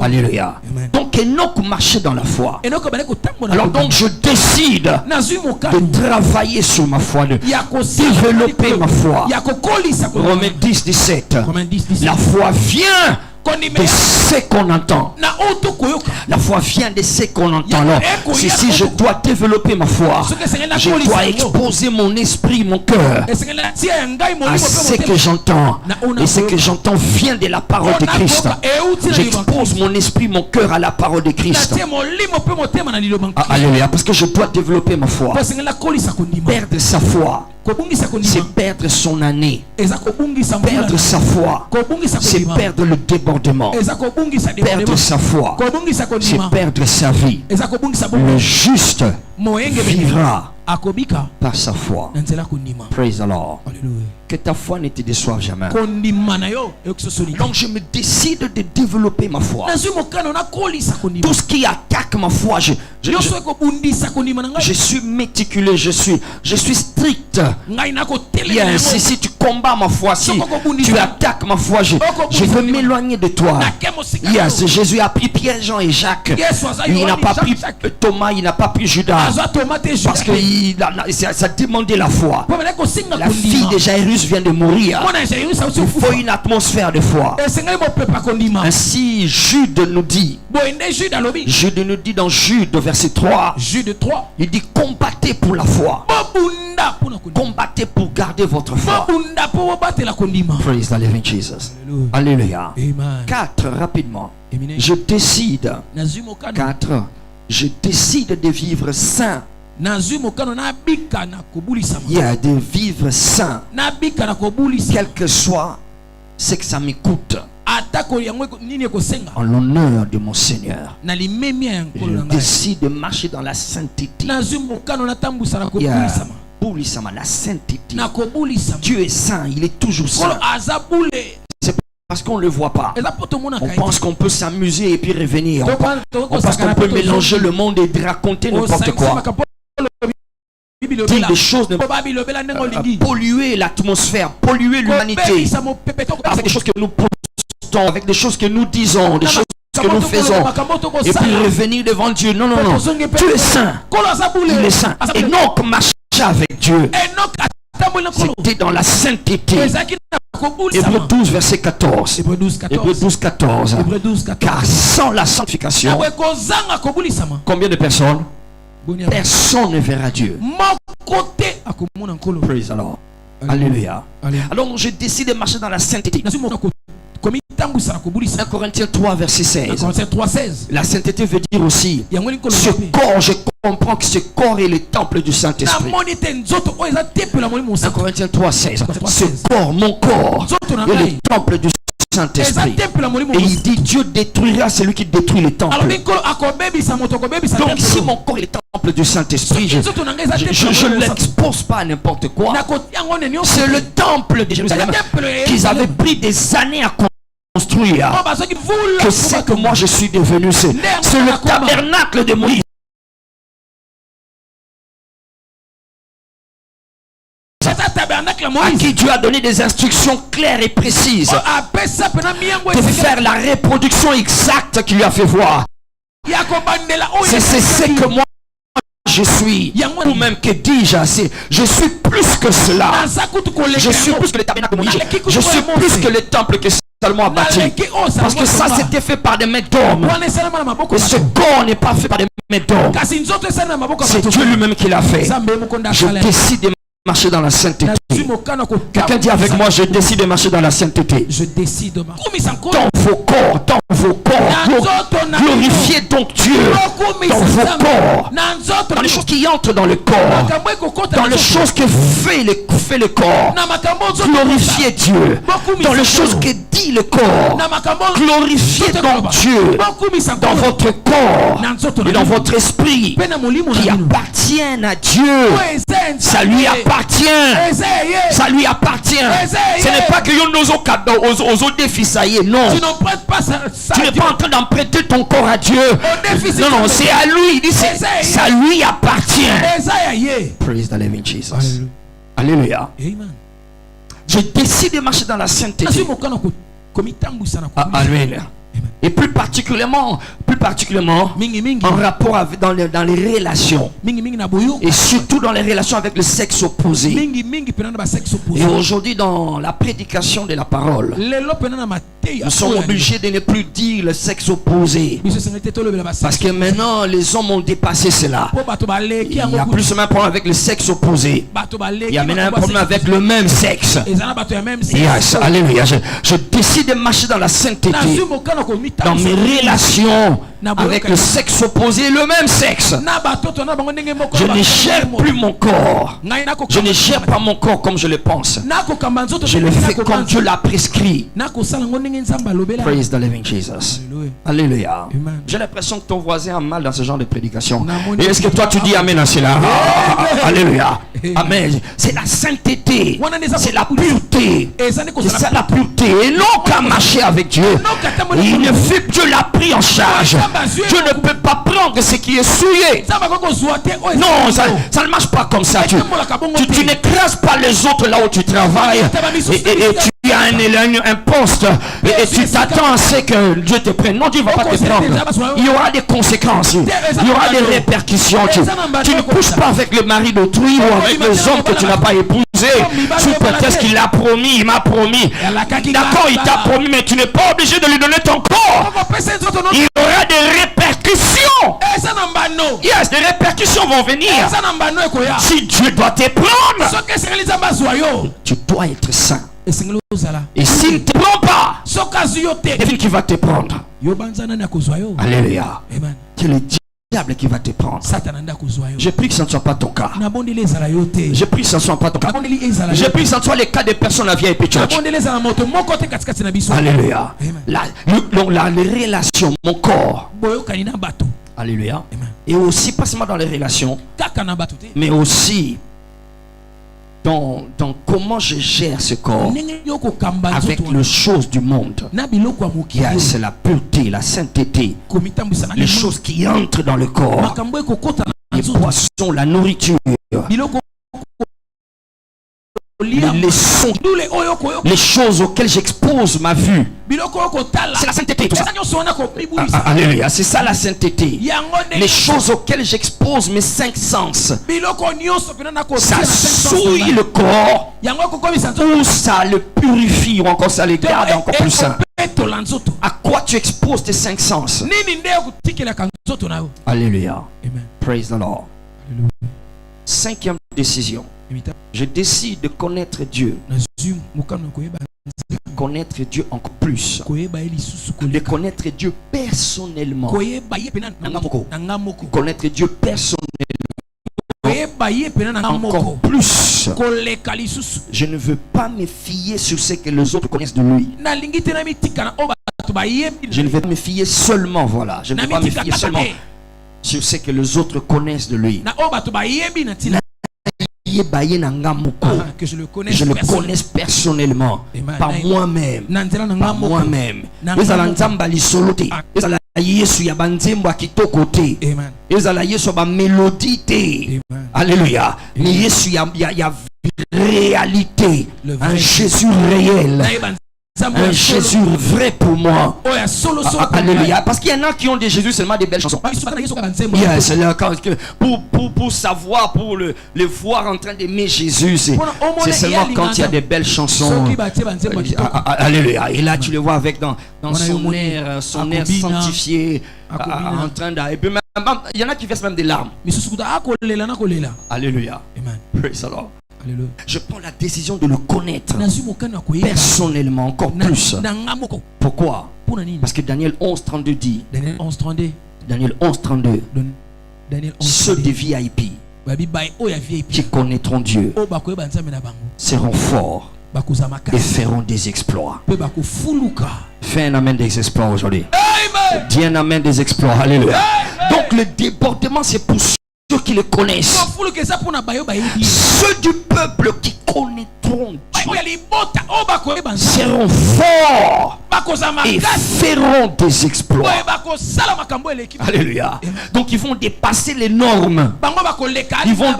Alléluia. Donc Enoch marchait dans la foi. Alors donc je décide de travailler sur ma foi, de développer ma foi. Romains 10, 17. La foi vient de ce qu'on entend. La foi vient de ce qu'on entend. Alors, si je dois développer ma foi, je dois exposer mon esprit, mon cœur à ce que j'entends. Et ce que j'entends vient de la parole de Christ. J'expose mon esprit, mon cœur à la parole de Christ. Alléluia. Parce que je dois développer ma foi. Perdre sa foi, c'est perdre son année. Perdre sa foi, c'est perdre le débordement. Perdre sa foi, c'est perdre sa vie. Le juste vivra par sa foi. Praise the Lord. Que ta foi ne te déçoive jamais. Donc je me décide de développer ma foi. Tout ce qui attaque ma foi, je suis méticuleux, je suis strict. Yes, si tu combats ma foi, si tu attaques ma foi, je veux m'éloigner de toi. Yes, Jésus a pris Pierre, Jean et Jacques. Il n'a pas pris Thomas, il n'a pas pris Judas. Parce que ça demandait la foi. La fille de Jairus vient de mourir. Il faut une atmosphère de foi. Ainsi Jude nous dit dans Jude verset 3, il dit combattez pour la foi, combattez pour garder votre foi. Praise the living Jesus. Alléluia. 4 rapidement. Je décide de vivre saint. Il y a de vivre saint, quel que soit ce que ça m'écoute, en l'honneur de mon Seigneur. Je décide de marcher dans la sainteté. La sainteté. Dieu est saint, il est toujours saint. C'est parce qu'on ne le voit pas. On pense qu'on peut s'amuser et puis revenir. On pense qu'on peut mélanger le monde et raconter n'importe quoi. Dire des choses, polluer l'atmosphère, polluer l'humanité avec des choses que nous postons, avec des choses que nous disons, des choses que nous faisons, et puis revenir devant Dieu. Non, non, non. Tu es saint. Il est saint. Enoch marchait avec Dieu. C'était dans la sainteté. Hébreux 12, verset 14. Hébreux 12, 14. Hébreux 12, 14. Hébreux 12, 14. Car sans la sanctification, combien de personnes? Personne ne verra Dieu. Praise the Lord. Alléluia. Alors je décide de marcher dans la sainteté. 1 Corinthiens 3, verset 16. La sainteté veut dire aussi ce corps, je comprends que ce corps est le temple du Saint-Esprit. 1 Corinthiens 3, 16. Ce corps, mon corps, est le temple du Saint-Esprit. Et il dit Dieu détruira celui qui détruit le temple. Donc si mon corps est le temple du Saint-Esprit, je ne l'expose pas à n'importe quoi. C'est le temple de Jérusalem qu'ils avaient pris des années à construire. Que c'est que moi je suis devenu. C'est le tabernacle de Moïse. À qui Dieu a donné des instructions claires et précises de faire la reproduction exacte qu'il lui a fait voir. C'est ce que moi je suis. Ou même que dis-je assez. Je suis plus que cela. Je suis plus que le tabernacle de Moïse. Je suis plus que le temple que Salomon a bâti. Parce que ça c'était fait par des mains d'hommes. Et ce corps n'est pas fait par des mains d'hommes. C'est Dieu lui-même qui l'a fait. Je décide de marcher dans la sainteté. Quelqu'un dit avec moi, je décide de marcher dans la sainteté. Je décide de marcher. Dans vos corps, glorifiez donc Dieu dans vos corps, dans les choses qui entrent dans le corps, dans les choses que fait le corps, glorifiez Dieu. Dans les choses que dit le corps, glorifiez donc Dieu dans votre corps et dans votre esprit qui appartiennent à Dieu. Ça lui appartient. Ça lui appartient. Ce n'est pas que nous aux défis, ça y est, non. Tu n'es pas en train d'emprunter ton corps à Dieu. Non, non, c'est à lui. Il dit, ça lui appartient. Praise the living Jesus. Alléluia. Je décide de marcher dans la sainteté. Alléluia. Et plus particulièrement en rapport avec, dans les relations. Et surtout dans les relations avec le sexe opposé. Et aujourd'hui dans la prédication de la parole, nous sommes obligés de ne plus dire le sexe opposé. Parce que maintenant les hommes ont dépassé cela. Il n'y a plus seulement un problème avec le sexe opposé. Il y a maintenant un problème avec le même sexe. Yes, alléluia. Je décide de marcher dans la sainteté. Dans mes relations avec le sexe opposé et le même sexe. Je ne gère plus mon corps. Je ne gère pas mon corps comme je le pense. Je le fais comme Dieu l'a prescrit. Praise the living Jesus. Alléluia. J'ai l'impression que ton voisin a mal dans ce genre de prédication. Et est-ce que toi tu dis amen à cela? Alléluia. Amen. C'est la sainteté. C'est la pureté. C'est ça la pureté. Et non qu'à marcher avec Dieu. Il ne fait, Dieu l'a pris en charge. Dieu ne peut pas prendre ce qui est souillé. Non, ça ne marche pas comme ça. Tu n'écrases pas les autres là où tu travailles. Et tu as un poste. Et tu t'attends à ce que Dieu te prenne. Non, Dieu ne va pas te prendre. Il y aura des conséquences. Il y aura des répercussions. Tu ne couches pas avec le mari d'autrui ou avec les hommes que tu n'as pas épousé. Sous prétexte qu'il a promis, il m'a promis. D'accord, il t'a promis, mais tu n'es pas obligé de lui donner ton corps. Il y aura des répercussions. Yes, des répercussions vont venir. Si Dieu doit te prendre, tu dois être saint. Et s'il ne te prend pas, c'est qui va te prendre. Alléluia. C'est le diable qui va te prendre. Je prie que ce ne soit pas ton cas. Je prie que ce ne soit pas ton cas. Je prie que ce ne soit le cas des personnes à VIP Church. Alléluia. Les relations, mon corps. Alléluia. Et aussi, pas seulement dans les relations, mais aussi dans comment je gère ce corps avec les choses du monde. C'est la pureté, la sainteté, les choses qui entrent dans le corps, les poissons, la nourriture. les sons, les choses auxquelles j'expose ma vue. C'est la sainteté, tout ça. Alléluia, c'est ça la sainteté. Les choses auxquelles j'expose mes 5 sens, ça souille le corps, ou ça le purifie, ou encore ça le garde encore plus sain. À quoi tu exposes tes 5 sens? Alléluia. Praise the Lord. 5e décision. Je décide de connaître Dieu. Connaître Dieu encore plus. De connaître Dieu personnellement. Connaître Dieu personnellement. Encore plus. Je ne veux pas me fier sur ce que les autres connaissent de lui. Je ne vais pas me fier seulement, voilà. Je ne vais pas me fier seulement sur ce que les autres connaissent de lui. Que je le connaisse personnellement. Par moi-même. Par moi-même. Alléluia. Mais il y a réalité. Un Jésus réel. Un Jésus vrai pour moi. Alléluia. Parce qu'il y en a qui ont des Jésus seulement des belles chansons. Yes, pour savoir, pour le voir en train d'aimer Jésus, c'est seulement quand il y a des belles chansons. Alléluia. Et là tu le vois avec dans son air sanctifié, en train d'. Et puis même, il y en a qui versent même des larmes. Alléluia. Praise the Lord. Je prends la décision de le connaître personnellement encore plus. Pourquoi? Parce que Daniel 11:32 dit, Daniel 11:32, ceux des VIP qui connaîtront Dieu seront forts et feront des exploits. Fais un amen des exploits aujourd'hui. Dis un amen des exploits. Alléluia. Donc le débordement, c'est pour ceux qui le connaissent. Ceux du peuple qui connaîtront Dieu seront forts et feront des exploits. Alléluia. Donc ils vont dépasser les normes.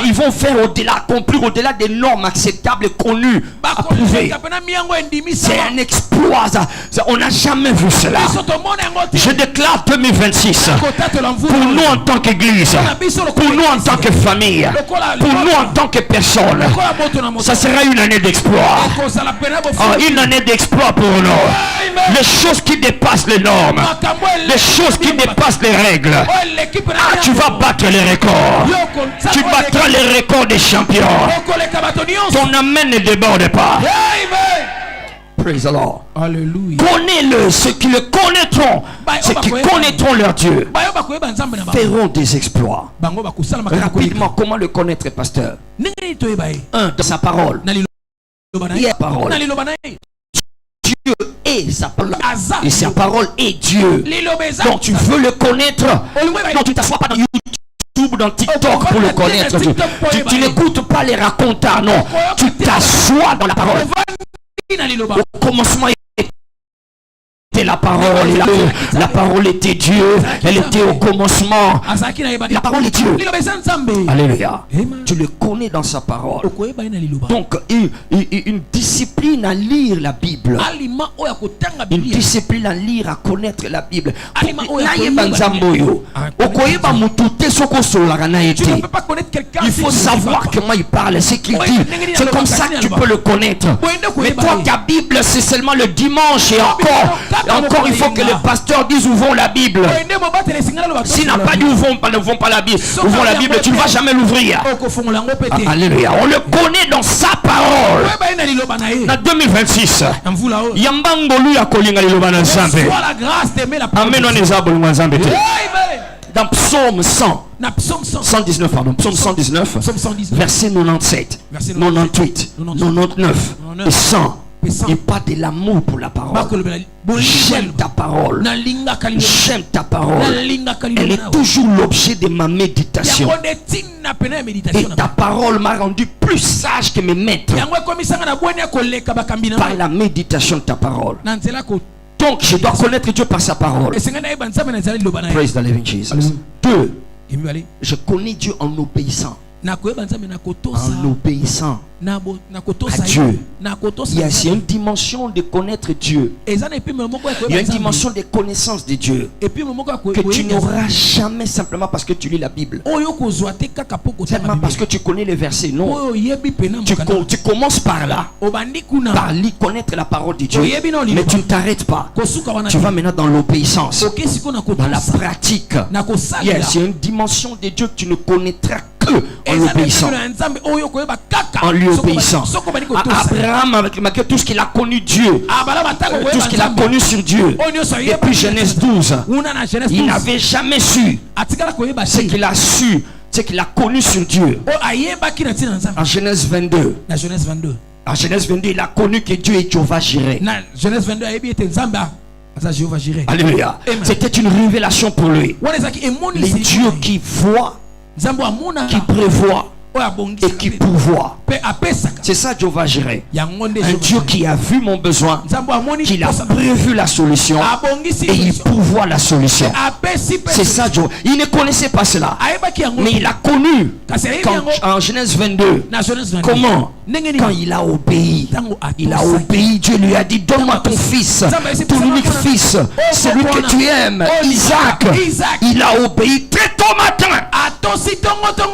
Ils vont faire au-delà, accomplir au-delà des normes acceptables et connues, approuvées. C'est un exploit. On n'a jamais vu cela. Je déclare 2026 pour nous en tant qu'église, pour nous en tant que famille, pour nous en tant que personne. Ça sera une année d'exploit. Une année d'exploit pour nous. Les choses qui dépassent les normes, les choses qui dépassent les règles. Tu vas battre les records. Tu battras les records des champions. Ton amen ne déborde pas. Praise the Lord. Alléluia. Connais-le, ceux qui le connaîtront, ceux qui connaîtront leur Dieu, feront des exploits. Rapidement, comment le connaître, pasteur? Un, dans sa parole. Il y a parole. Dieu est sa parole. Et sa parole est Dieu. Donc tu veux le connaître. Non, tu ne t'assois pas dans YouTube, dans TikTok pour le connaître. Tu n'écoutes pas les racontars, non. Tu t'assois dans la parole. Au commencement était la parole. La parole était Dieu. Elle était au commencement. La parole est Dieu. Alléluia. Tu le connais dans sa parole. Donc une discipline à lire la Bible. Une discipline à lire, à connaître la Bible. Tu ne peux pas connaître quelqu'un. Il faut savoir comment il parle, ce qu'il dit. C'est comme ça que tu peux le connaître. Mais toi, ta Bible, c'est seulement le dimanche et encore il faut que le pasteur dise ouvrons la Bible. S'il n'a pas dit ouvrons pas la Bible, ouvrons la Bible, tu ne vas jamais l'ouvrir. Alléluia. On le connaît dans sa parole. En 2026. Dans Psaume 100, 119, pardon, Psaume 119, verset 97, 98, 99 et 100. Il parle de l'amour pour la parole. J'aime ta parole. J'aime ta parole. Elle est toujours l'objet de ma méditation. Et ta parole m'a rendu plus sage que mes maîtres par la méditation de ta parole. Donc je dois connaître Dieu par sa parole. Praise the living Jesus. 2. Je connais Dieu en obéissant. en obéissant à Dieu. Il y a une dimension de connaître Dieu. Il y a une dimension de connaissance de Dieu que tu n'auras jamais simplement parce que tu lis la Bible, simplement parce que tu connais les versets. Non, tu commences par là, par connaître la parole de Dieu, mais tu ne t'arrêtes pas. Tu vas maintenant dans l'obéissance, dans la pratique. Il y a une dimension de Dieu que tu ne connaîtras que en l'obéissant, en lui obéissant. Abraham, avec tout ce qu'il a connu Dieu, tout ce qu'il a connu sur Dieu, depuis Genèse 12, il n'avait jamais su ce qu'il a su, ce qu'il a connu sur Dieu. En Genèse 22, en Genèse 22, il a connu que Dieu est Jéhovah Jireh. Alléluia. C'était une révélation pour lui. Les dieux qui voient, qui prévoit et qui pourvoit. C'est ça Jéhovah Jireh. Un Dieu qui a vu mon besoin, qui a prévu la solution et il pourvoit la solution. C'est ça Jéhovah. Il ne connaissait pas cela, mais il a connu en Genèse 22 comment, quand il a obéi, Dieu lui a dit: donne-moi ton fils, ton unique fils, celui que tu aimes, Isaac. Il a obéi très tôt matin.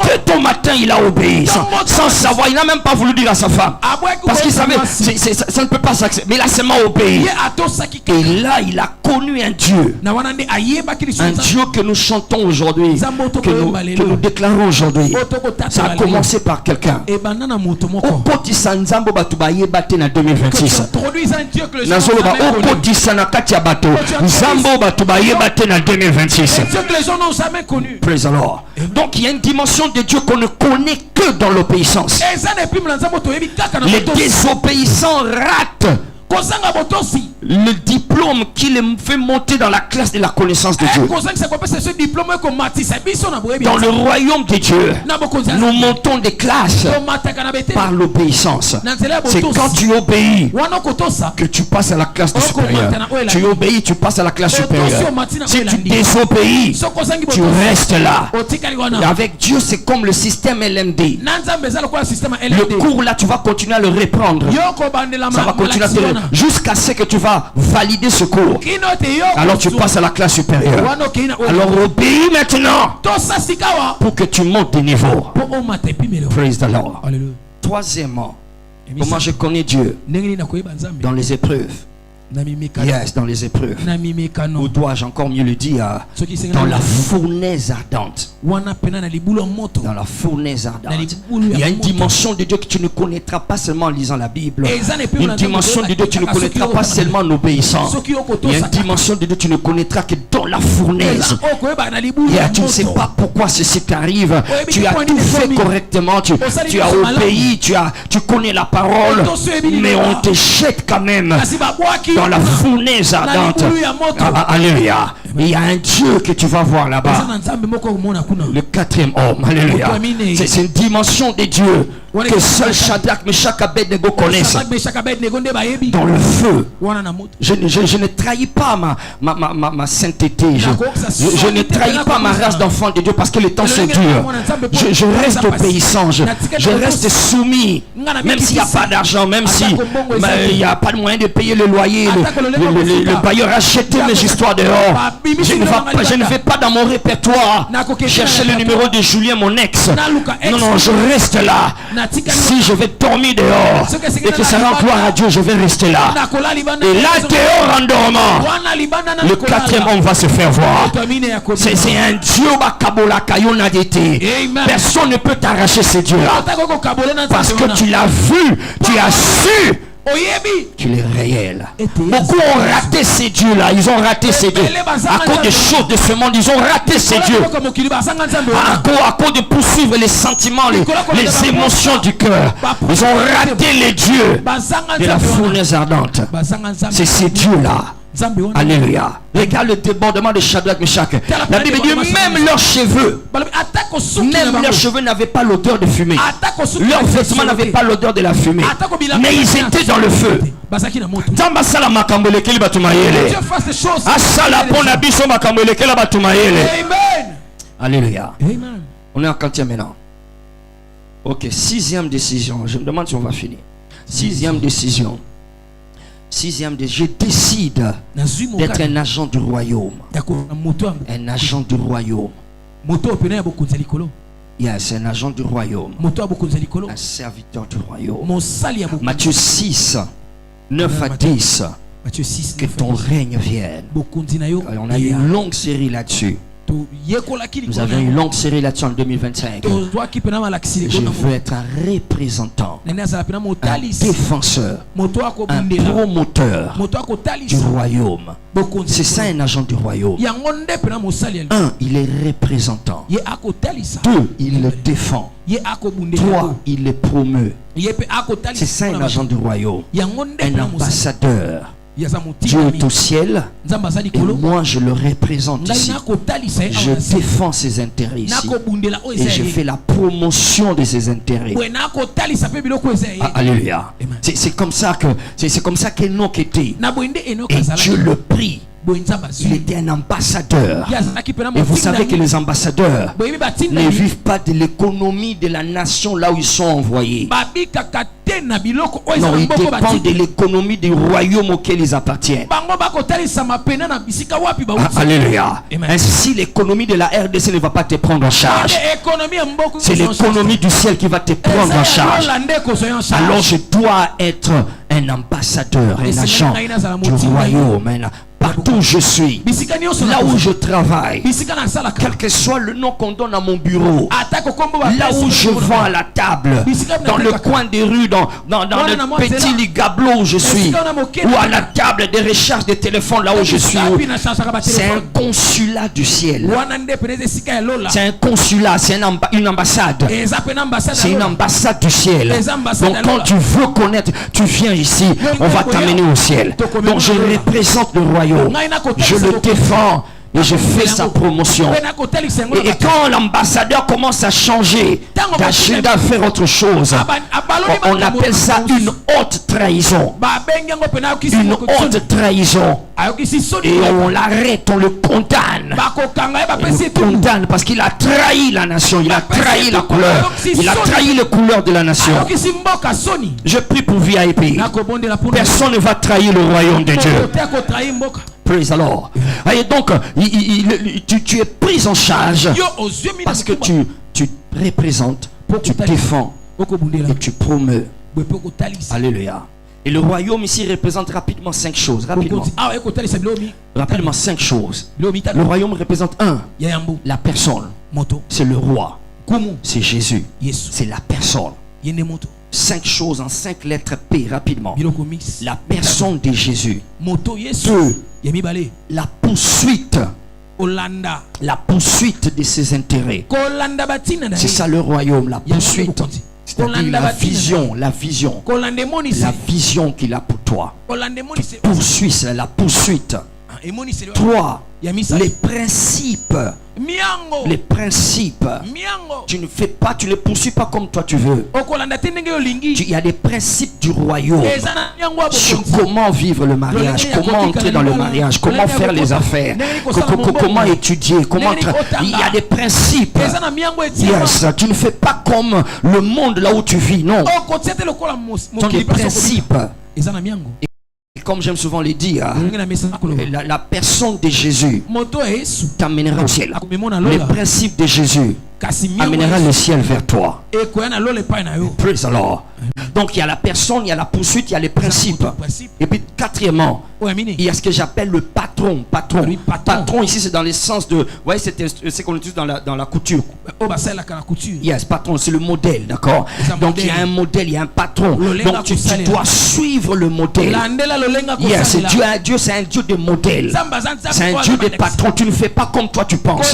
Très tôt matin, il a obéi sans savoir. Il n'a même pas voulu dire à sa femme parce qu'il savait ça ne peut pas s'accepter. Mais il a seulement obéi. Et là, il a connu un Dieu, que nous chantons aujourd'hui, que nous déclarons aujourd'hui. Ça a commencé par quelqu'un. Okotisa nzambo batu bayebate na 2026. Nazoloba okotisa na kati ya bato nzambo batu bayebate na 2026. Praise the Lord. Donc il y a une dimension de Dieu qu'on ne connaît que dans l'obéissance. Les désobéissants ratent le diplôme qui les fait monter dans la classe de la connaissance de Dieu. Dans le royaume de Dieu, nous montons des classes par l'obéissance. C'est quand tu obéis que tu passes à la classe supérieure. Tu obéis, tu passes à la classe supérieure. Si tu désobéis, tu restes là. Et avec Dieu, c'est comme le système LMD. Le cours là, tu vas continuer à le reprendre. Ça va continuer à te jusqu'à ce que tu vas valider ce cours. Alors tu passes à la classe supérieure. Alors obéis maintenant pour que tu montes de niveau. Praise the Lord. Troisièmement, comment je connais Dieu? Dans les épreuves. Yes, dans les épreuves. Ou dois-je encore mieux le dire, dans la fournaise ardente. Dans la fournaise ardente. Il y a une dimension de Dieu que tu ne connaîtras pas seulement en lisant la Bible. Une dimension de Dieu que tu ne connaîtras pas seulement en obéissant. Il y a une dimension de Dieu que tu ne connaîtras que dans la fournaise. Tu ne sais pas pourquoi ceci t'arrive. Tu as tout fait correctement. Tu as obéi. Tu connais la parole. Mais on te jette quand même dans la fournaise ardente. Alléluia. Il y a un Dieu que tu vas voir là-bas. Le quatrième homme. Alléluia. C'est une dimension de Dieu que seul Shadrach, Meshach, Abednego connaissent. Dans le feu. Je ne trahis pas ma sainteté. Je ne trahis pas ma race d'enfant de Dieu parce que les temps sont durs. Je reste obéissant. Je reste soumis. Même s'il n'y a pas d'argent, même s'il n'y a pas de moyen de payer le loyer, le bailleur a jeté mes histoires dehors. Je ne vais pas dans mon répertoire chercher le numéro de Julien, mon ex. Non, je reste là. Si je vais dormir dehors et que ça rend gloire à Dieu, je vais rester là. Et là, dehors en dormant, le quatrième homme va se faire voir. C'est un Dieu. Personne ne peut t'arracher ce Dieu-là. Parce que tu l'as vu, tu as su qu'il est réel. Beaucoup ont raté ces dieux-là. Ils ont raté ces dieux. À cause des choses de ce monde, ils ont raté ces dieux. À cause de poursuivre les sentiments, les émotions du cœur. Ils ont raté les dieux de la fournaise ardente. C'est ces dieux-là. Alléluia. Regarde le débordement de Shadrach, Meshach. La Bible dit même leurs cheveux n'avaient pas l'odeur de fumée. Leurs vêtements n'avaient pas l'odeur de la fumée. Mais ils étaient dans le feu. Alléluia. On est en quantième maintenant. Ok, 6e décision. Je me demande si on va finir. 6e décision. 6e décision. Je décide d'être un agent du royaume. Un agent du royaume. Yes, un agent du royaume. Un serviteur du royaume. Matthieu 6, 9 à 10. Que ton règne vienne. On a eu une longue série là-dessus. Nous avons une longue série là-dessus en 2025. Je veux être un représentant, un défenseur, un promoteur du royaume. C'est ça un agent du royaume. 1, il est représentant. 2, il le défend. 3, il le promeut. C'est ça un agent du royaume. Un ambassadeur. Dieu est au ciel et moi je le représente ici. Je défends ses intérêts ici et je fais la promotion de ses intérêts. Alléluia. C'est comme ça qu'Enoch était. Et Dieu le prie. Il était un ambassadeur. Et vous savez que les ambassadeurs ne vivent pas de l'économie de la nation là où ils sont envoyés. Non, ils dépendent de l'économie du royaume auquel ils appartiennent. Alléluia. Ainsi, l'économie de la RDC ne va pas te prendre en charge. C'est l'économie du ciel qui va te prendre en charge. Alors je dois être un ambassadeur, un agent du royaume. Partout où je suis, là où je travaille, quel que soit le nom qu'on donne à mon bureau, là où je vends à la table, dans le coin des rues, dans le petit ligablo où je suis, ou à la table des recharges de téléphone là où je suis, c'est un consulat du ciel. C'est un consulat, c'est une ambassade. C'est une ambassade du ciel. Donc quand tu veux connaître, tu viens ici, on va t'amener au ciel. Donc je représente le royaume. Je le défends et je fais sa promotion. Et quand l'ambassadeur commence à changer d'agenda, faire autre chose, on appelle ça une haute trahison. Une haute trahison. Et on l'arrête, on le condamne. On le condamne parce qu'il a trahi la nation, il a trahi la couleur, il a trahi les couleurs de la nation. Je prie pour VIP. Personne ne va trahir le royaume de Dieu. Praise alors. Et donc, tu es pris en charge parce que tu représentes, tu défends et tu promeus. Alléluia. Et le royaume ici représente rapidement 5 choses. Rapidement 5 choses. Le royaume représente 1. La personne. C'est le roi. C'est Jésus. C'est la personne. 5 choses en 5 lettres P rapidement. La personne de Jésus. 2. La poursuite. La poursuite de ses intérêts. C'est ça le royaume, la poursuite. C'est-à-dire la vision. La vision qu'il a pour toi. Poursuit, c'est la poursuite. 3. Les principes. Les principes. Tu ne fais pas, tu ne poursuis pas comme toi tu veux. Il y a des principes du royaume sur comment vivre le mariage, comment entrer dans le mariage, comment faire les affaires, comment étudier, comment il y a des principes. Yes, tu ne fais pas comme le monde là où tu vis, non. Ce sont des principes. Et comme j'aime souvent le dire, la personne de Jésus t'amènera au ciel. Le principe de Jésus amènera le ciel vers toi. Praise the Lord. Donc il y a la personne, il y a la poursuite, il y a les principes. Et puis quatrièmement, il y a ce que j'appelle le patron. Patron ici c'est dans le sens de, vous voyez, c'est qu'on utilise dans la couture. Yes, patron, c'est le modèle, d'accord. Donc il y a un modèle, il y a un patron. Donc tu dois suivre le modèle. Yes, Dieu c'est un Dieu de modèle. C'est un Dieu de patron. Tu ne fais pas comme toi tu penses.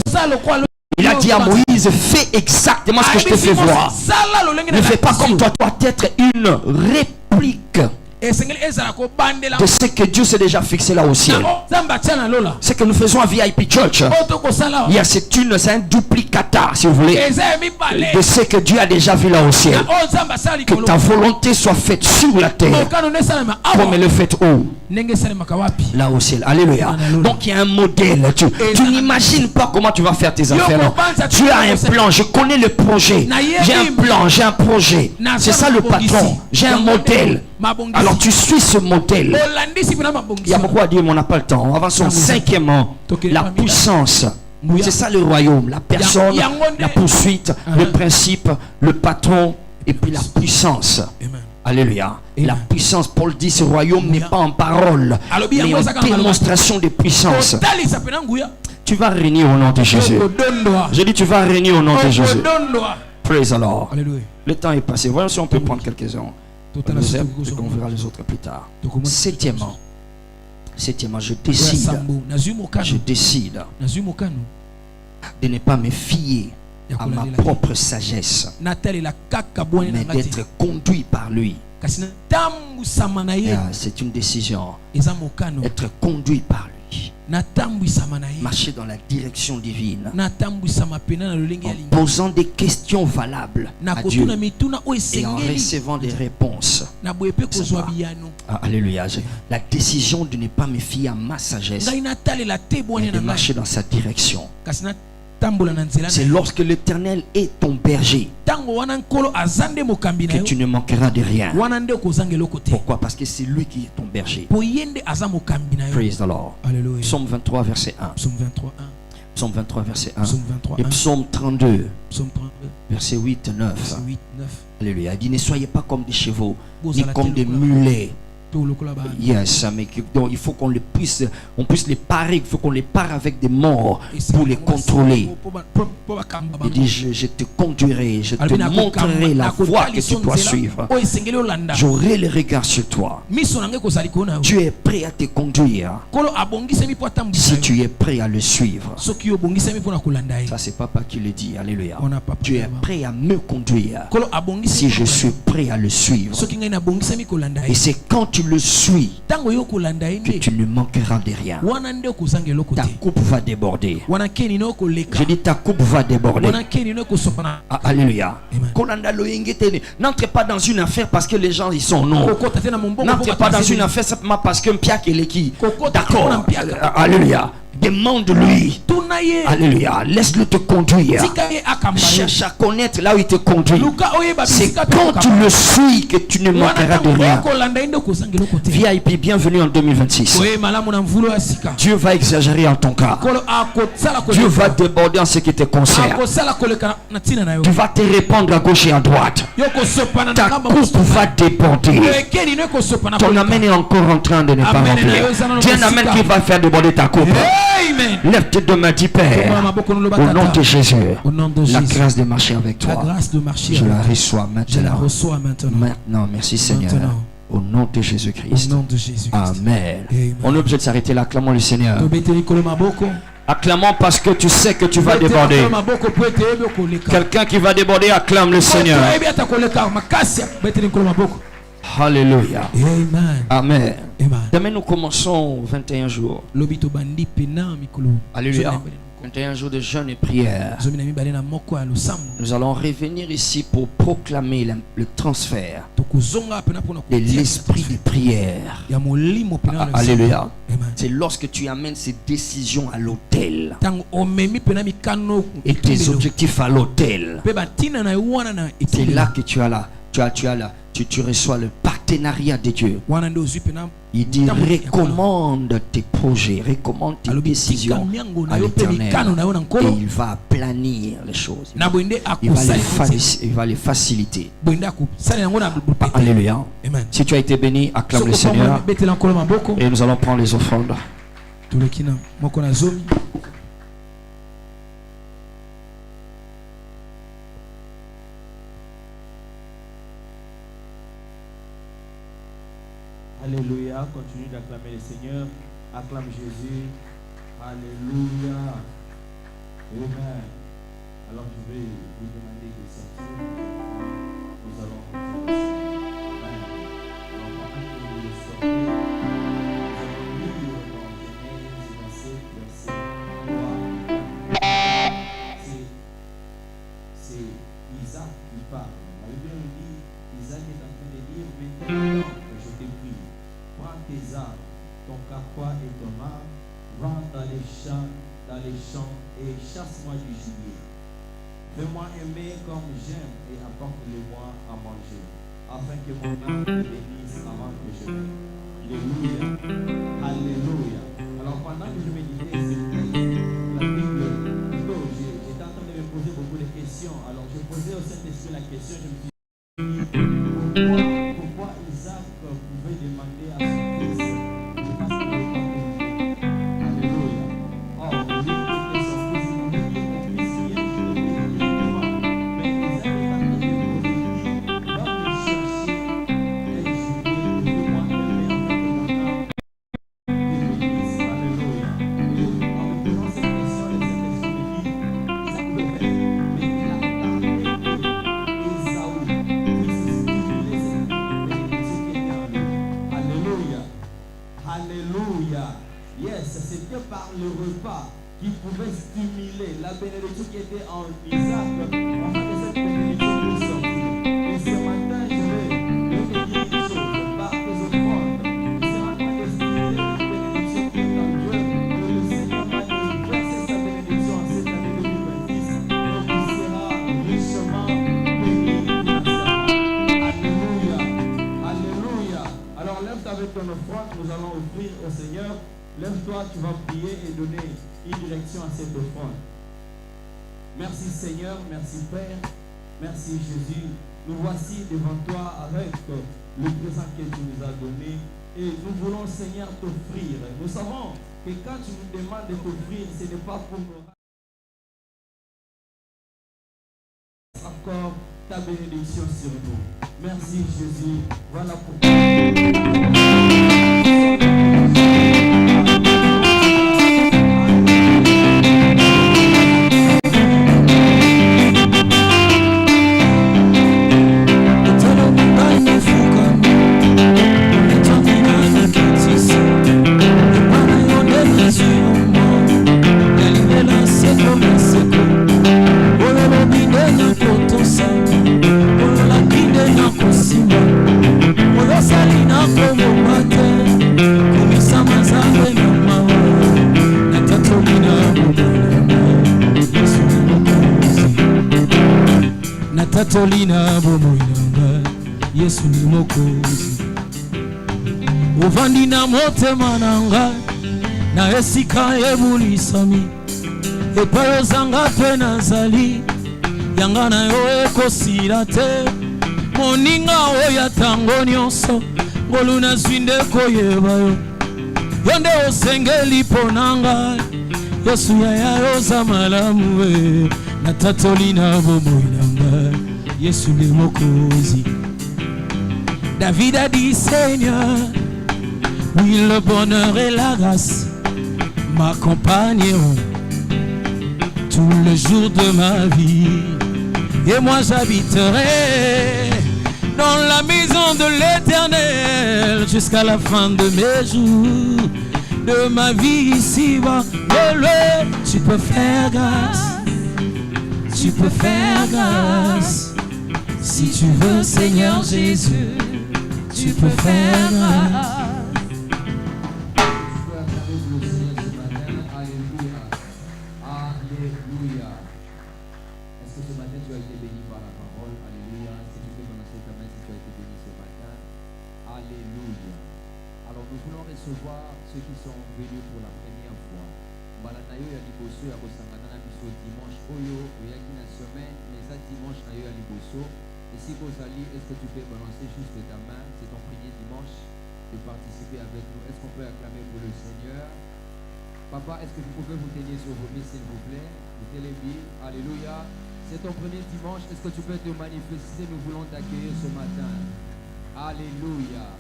Il a dit à Moïse, fais exactement ce que je te fais voir. Ne fais pas comme toi, tu dois être une réplique de ce que Dieu s'est déjà fixé là au ciel. Ce que nous faisons à VIP Church, c'est un duplicata, si vous voulez, de ce que Dieu a déjà vu là au ciel. Que ta volonté soit faite sur la terre comme elle est faite où? Là au ciel. Alléluia. Donc il y a un modèle. Tu n'imagines pas comment tu vas faire tes affaires. Non. Tu as un plan. Je connais le projet. J'ai un plan, j'ai un projet. C'est ça le patron. J'ai un modèle. Alors tu suis ce modèle. Il y a beaucoup à dire mais on n'a pas le temps. Avançons. Cinquièmement, la puissance. C'est ça le royaume. La personne, la poursuite, le principe, le patron et puis la puissance. Alléluia. La puissance, Paul dit, ce royaume n'est pas en parole, mais en démonstration de puissance. Tu vas régner au nom de Jésus. J'ai dit, tu vas régner au nom de Jésus. Praise the Lord. Le temps est passé. Voyons si on peut prendre quelques-uns. On verra les autres plus tard. Septièmement, je décide de ne pas me fier à ma propre sagesse, mais d'être conduit par lui. C'est une décision. Être conduit par lui. Marcher dans la direction divine. En posant des questions valables à Dieu et en recevant des réponses. Alléluia. La décision de ne pas me fier à ma sagesse, mais de marcher dans sa direction. C'est lorsque l'Éternel est ton berger que tu ne manqueras de rien. Pourquoi? Parce que c'est lui qui est ton berger. Praise the Lord. Psaume 23 verset 1. Psaume 23 verset 1. Et psaume 32 verset 8 et 9. Alléluia. Il dit ne soyez pas comme des chevaux ni comme des mulets. Yes, mais donc il faut qu'on puisse les parer, il faut qu'on les pare avec des morts pour les contrôler. Il dit je te conduirai, je te montrerai la voie que tu dois suivre. J'aurai le regard sur toi. Tu es prêt à te conduire si tu es prêt à le suivre. Ça c'est papa qui le dit. Alléluia. Tu es prêt à me conduire si je suis prêt à le suivre. Et c'est quand tu le suis que tu ne manqueras de rien. Ta coupe va déborder. Je dis ta coupe va déborder. Alléluia. N'entre pas dans une affaire parce que les gens y sont non. N'entre pas dans une affaire simplement parce qu'un piac est l'équipe. D'accord. Alléluia. Demande-lui. Alléluia. Laisse-le te conduire. Cherche à connaître là où il te conduit. C'est quand tu le suis que tu ne manqueras de rien. VIP, bienvenue en 2026. Dieu va exagérer en ton cas. Dieu va déborder en ce qui te concerne. Tu vas te répandre à gauche et à droite. Ta coupe va déborder. Ton amen est encore en train de ne pas remplir. Dieu un amen qui va faire déborder ta coupe. Amen. Lève tes deux mains, dis Père, au nom de Jésus, la grâce de marcher avec toi, je la reçois maintenant. Maintenant, merci Seigneur. Au nom de Jésus-Christ. Amen. On est obligé de s'arrêter là. Acclamons le Seigneur. Acclamons parce que tu sais que tu vas déborder. Quelqu'un qui va déborder, acclame le Seigneur. Alléluia. Amen. Demain nous commençons 21 jours. Alléluia. 21 jours de jeûne et prière. Nous allons revenir ici pour proclamer le transfert de l'esprit de prière. Alléluia. C'est lorsque tu amènes ces décisions à l'autel et tes objectifs à l'autel. C'est là que tu reçois le partenariat de Dieu. Il dit recommande tes projets, recommande tes décisions à l'Éternel et il va planir les choses. Il va les faciliter. Alléluia. Si tu as été béni, acclame le Seigneur et nous allons prendre les offrandes. Alléluia, continue d'acclamer le Seigneur, acclame Jésus, alléluia, amen. Alors je vais vous demander de s'asseoir, nous allons faire ça. Amen. Alors pendant que Isaac est en train de dire, maintenant je te prie, prends tes armes, ton carquois et ton arc, va dans les champs et chasse-moi du gibier. Fais-moi aimer comme j'aime et apporte-le-moi à manger, afin que mon âme te bénisse avant que je meure. Alléluia. Alléluia. Alors pendant que je méditais ce texte, la Bible, j'étais en train de me poser beaucoup de questions. Alors je posais au Saint-Esprit la question, je me suis dit, pourquoi Isaac pouvait demander à son fils de passer le temps de vie? Alléluia. Oh, lui était son fils, il voulait que mon fils vienne, je le bénis directement. Mais Isaac est en train de poser, il va me chercher et je vais moi aimer en fait mon âme te bénisse. Alléluia. Et en me posant cette question, le Saint-Esprit me dit, Isaac le fait, mais il a tardé que Ésaü puisse stimuler cette bénédiction qui était en lui. Alléluia. Alléluia. Yes, c'était par le repas qui pouvait stimuler la bénédiction qui était en Isaac. En fait, cette bénédiction pour sortir. Et ce matin, je vais te dire une chose. Par tes offrandes, tu seras en train de stimuler la bénédiction qui est en Dieu. Que le Seigneur va nous verser sa bénédiction en cette année 2026. Donc, tu seras richement béni financièrement. Alléluia. Alléluia. Alors, lève-toi avec ton offrande. Nous allons offrir au Seigneur. Lève-toi, tu vas prier et donner une direction à cette offrande. Merci Seigneur, merci Père, merci Jésus. Nous voici devant toi avec le présent que tu nous as donné et nous voulons Seigneur t'offrir. Nous savons que quand tu nous demandes de t'offrir, ce n'est pas pour nous encore ta bénédiction sur nous. Merci Jésus. Voilà pourquoi. Tolina bomoinanga Yesu ni mokozi Uvandi na motema nanga na esika ebulisami epayo zanga pe nazali yanga na yo ekosila te moninga oya tango nyonso ngolu nazwi nde koyeba yo yo nde osengeli ponanga Yesu yaya yoza malamu we na tatolina bomoinanga Yesu ni mokozi. David a dit Seigneur, oui le bonheur et la grâce m'accompagneront tous les jours de ma vie. Et moi j'habiterai dans la maison de l'Éternel jusqu'à la fin de mes jours. De ma vie ici-bas, tu peux faire grâce, tu peux faire grâce. Si tu veux, Seigneur Jésus, tu peux faire grâce. Je peux acclamer pour le Seigneur ce matin. Alléluia. Alléluia. Est-ce que ce matin tu as été béni par la parole? Alléluia. Si tu peux balancer ta main si tu as été béni ce matin. Alléluia. Alors nous voulons recevoir ceux qui sont venus pour la première fois. Balanayo ya liboso ya kosangana na biso dimanche oyo oyaki na semaine mais ça dimanche na yo ya liboso. Et si Rosalie, est-ce que tu peux balancer juste ta main? C'est ton premier dimanche de participer avec nous. Est-ce qu'on peut acclamer pour le Seigneur? Papa, est-ce que vous pouvez vous tenir sur vos pieds, s'il vous plaît? Vous télévis. Alléluia. C'est ton premier dimanche. Est-ce que tu peux te manifester? Nous voulons t'accueillir ce matin. Alléluia.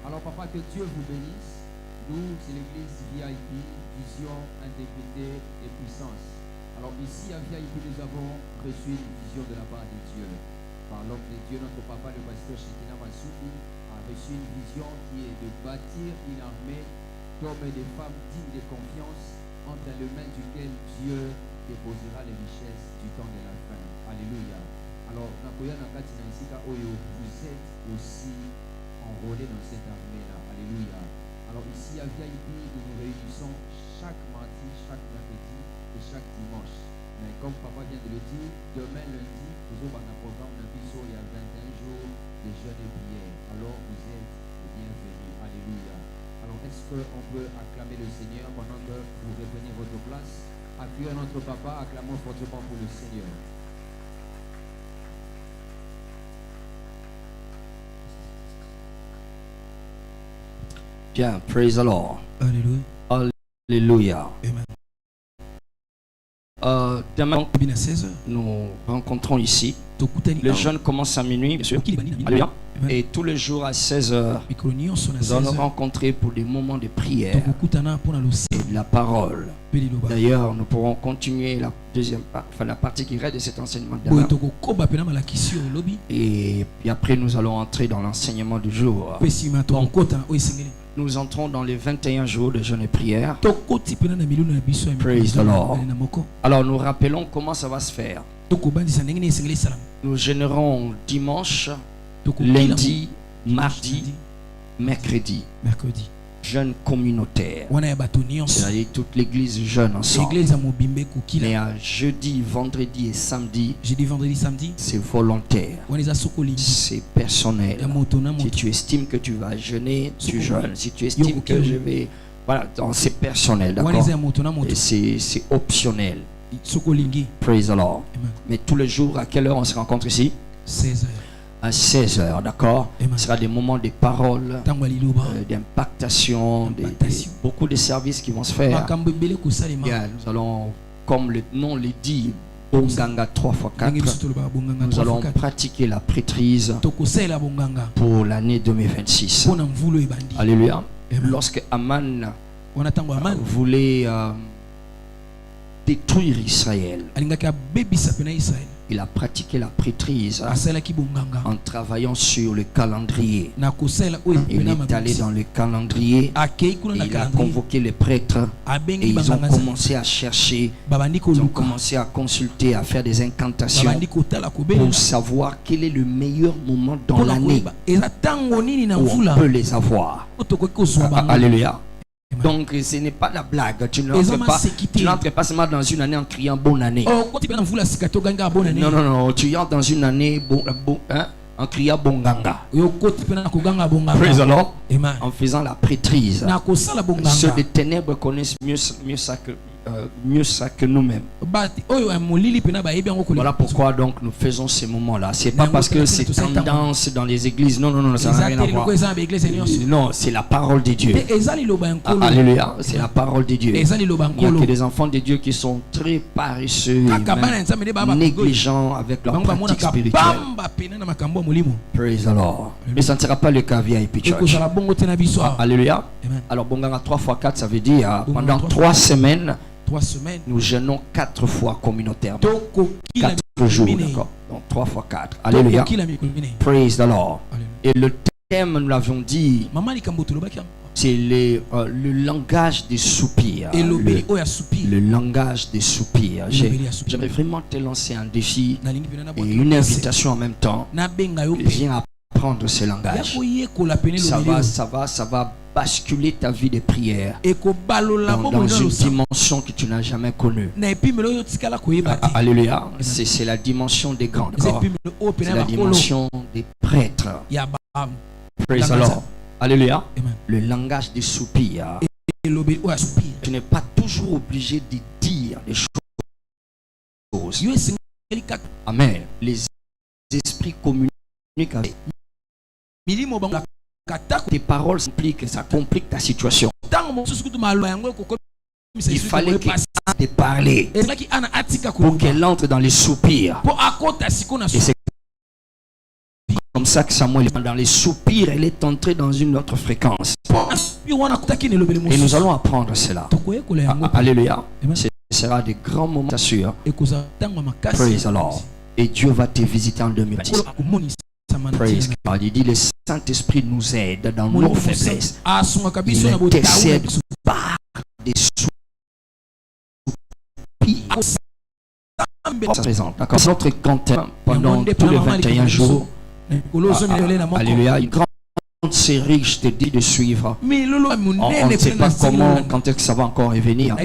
Alors papa, que Dieu vous bénisse. Nous, c'est l'église VIP, vision, intégrité et puissance. Alors ici à VIP, nous avons reçu une vision de la part de Dieu. Par l'homme de Dieu, notre papa, le pasteur Shekina Massoudi, a reçu une vision qui est de bâtir une armée d'hommes et de femmes dignes de confiance entre les mains duquel Dieu déposera les richesses du temps de la fin. Alléluia. Alors, vous êtes aussi enrôlés dans cette armée-là. Alléluia. Alors, ici à VIP, nous nous réunissons chaque mardi, chaque mercredi et chaque dimanche. Mais comme papa vient de le dire, demain lundi, nous avons un programme d'un biseau, il y a 21 jours de jeûne et prière. Alors, vous êtes les bienvenus. Alléluia. Alors, est-ce qu'on peut acclamer le Seigneur pendant que vous revenez à votre place? Appuyons notre papa, acclamons fortement pour le Seigneur. Bien, praise the Lord. Alléluia. Alléluia. Amen. Demain, À 16h. nous rencontrons ici. Le jeûne commence à minuit, bien sûr. Alléluia. Et tous les jours à 16h, nous allons rencontrer pour des moments de prière et de la parole. D'ailleurs, nous pourrons continuer la deuxième la partie qui reste de cet enseignement demain. Et puis après, nous allons entrer dans l'enseignement du jour. Nous entrons dans les 21 jours de jeûne et prière. Praise the Lord. Alors, nous rappelons comment ça va se faire. Nous jeûnerons dimanche, lundi, mardi, mercredi. Jeûne communautaire. C'est-à-dire toute l'église jeûne ensemble. Mais à jeudi, vendredi et samedi, c'est volontaire. C'est personnel. Si tu estimes que tu vas jeûner, tu jeûnes. Si tu estimes que je vais... Voilà, c'est personnel, d'accord? Et c'est optionnel. Praise the Lord. Mais tous les jours, à quelle heure on se rencontre ici? 16h. À 16h, d'accord? Ce sera des moments de parole, d'impactation, beaucoup de services qui vont se faire. Nous allons, comme le nom le dit, Bonganga 3x4, nous allons pratiquer la prêtrise pour l'année 2026. Alléluia. Lorsque Aman voulait détruire Israël, il a pratiqué la prêtrise en travaillant sur le calendrier. Il est allé dans le calendrier et il a convoqué les prêtres et ils ont commencé à chercher, ils ont commencé à consulter, à faire des incantations pour savoir quel est le meilleur moment dans l'année où on peut les avoir. Alléluia. Donc ce n'est pas la blague. Tu n'entres pas seulement dans une année en criant bonne année. Non, non, non. Tu entres dans une année en criant bonganga. Praise the Lord. En faisant la prêtrise. Ceux des ténèbres connaissent mieux ça que nous-mêmes. Voilà pourquoi donc nous faisons ces moments-là. C'est pas parce que c'est tendance dans les églises. Non, non, non, ça n'a rien à voir. Non, c'est la parole de Dieu. Alléluia, c'est la parole de Dieu. Il y a que des enfants de Dieu qui sont très paresseux et négligents avec leur pratique spirituelle. Praise the Lord. Mais ça ne sera pas le cas via Epi Church. Alléluia. Alors Bonganga 3x4, ça veut dire pendant 3 semaines, nous jeûnons 4 fois communautairement. 4 jours, d'accord. Donc 3 x 4. Alléluia. Praise the Lord. Et le thème, nous l'avions dit, c'est le langage des soupirs. Le langage des soupirs. J'aimerais vraiment te lancer un défi et une invitation en même temps. Viens apprendre ce langage. Ça va basculer ta vie de prière dans une dimension que tu n'as jamais connue. Alléluia. C'est la dimension des grands corps. C'est la dimension des prêtres. Praise the Lord. Alléluia. Le langage des soupirs. Tu n'es pas toujours obligé de dire des choses. Amen. Les esprits communiquent avec. Tes paroles s'impliquent, ça complique ta situation. Il fallait qu'elle ait parlé pour qu'elle entre dans les soupirs. Et c'est comme ça que Samuel, dans les soupirs, elle est entrée dans une autre fréquence. Et nous allons apprendre cela. Alléluia. Ce sera des grands moments, t'assure. Praise the Lord. Et Dieu va te visiter en 2026. Praise God. Il dit le Saint-Esprit nous aide dans nos faiblesses. Il intercède par des soupirs présente. D'accord. C'est notre grand thème pendant tous les 21 jours. Alléluia. Une grande série, je te dis de suivre. On ne sait pas comment, quand est-ce que ça va encore revenir.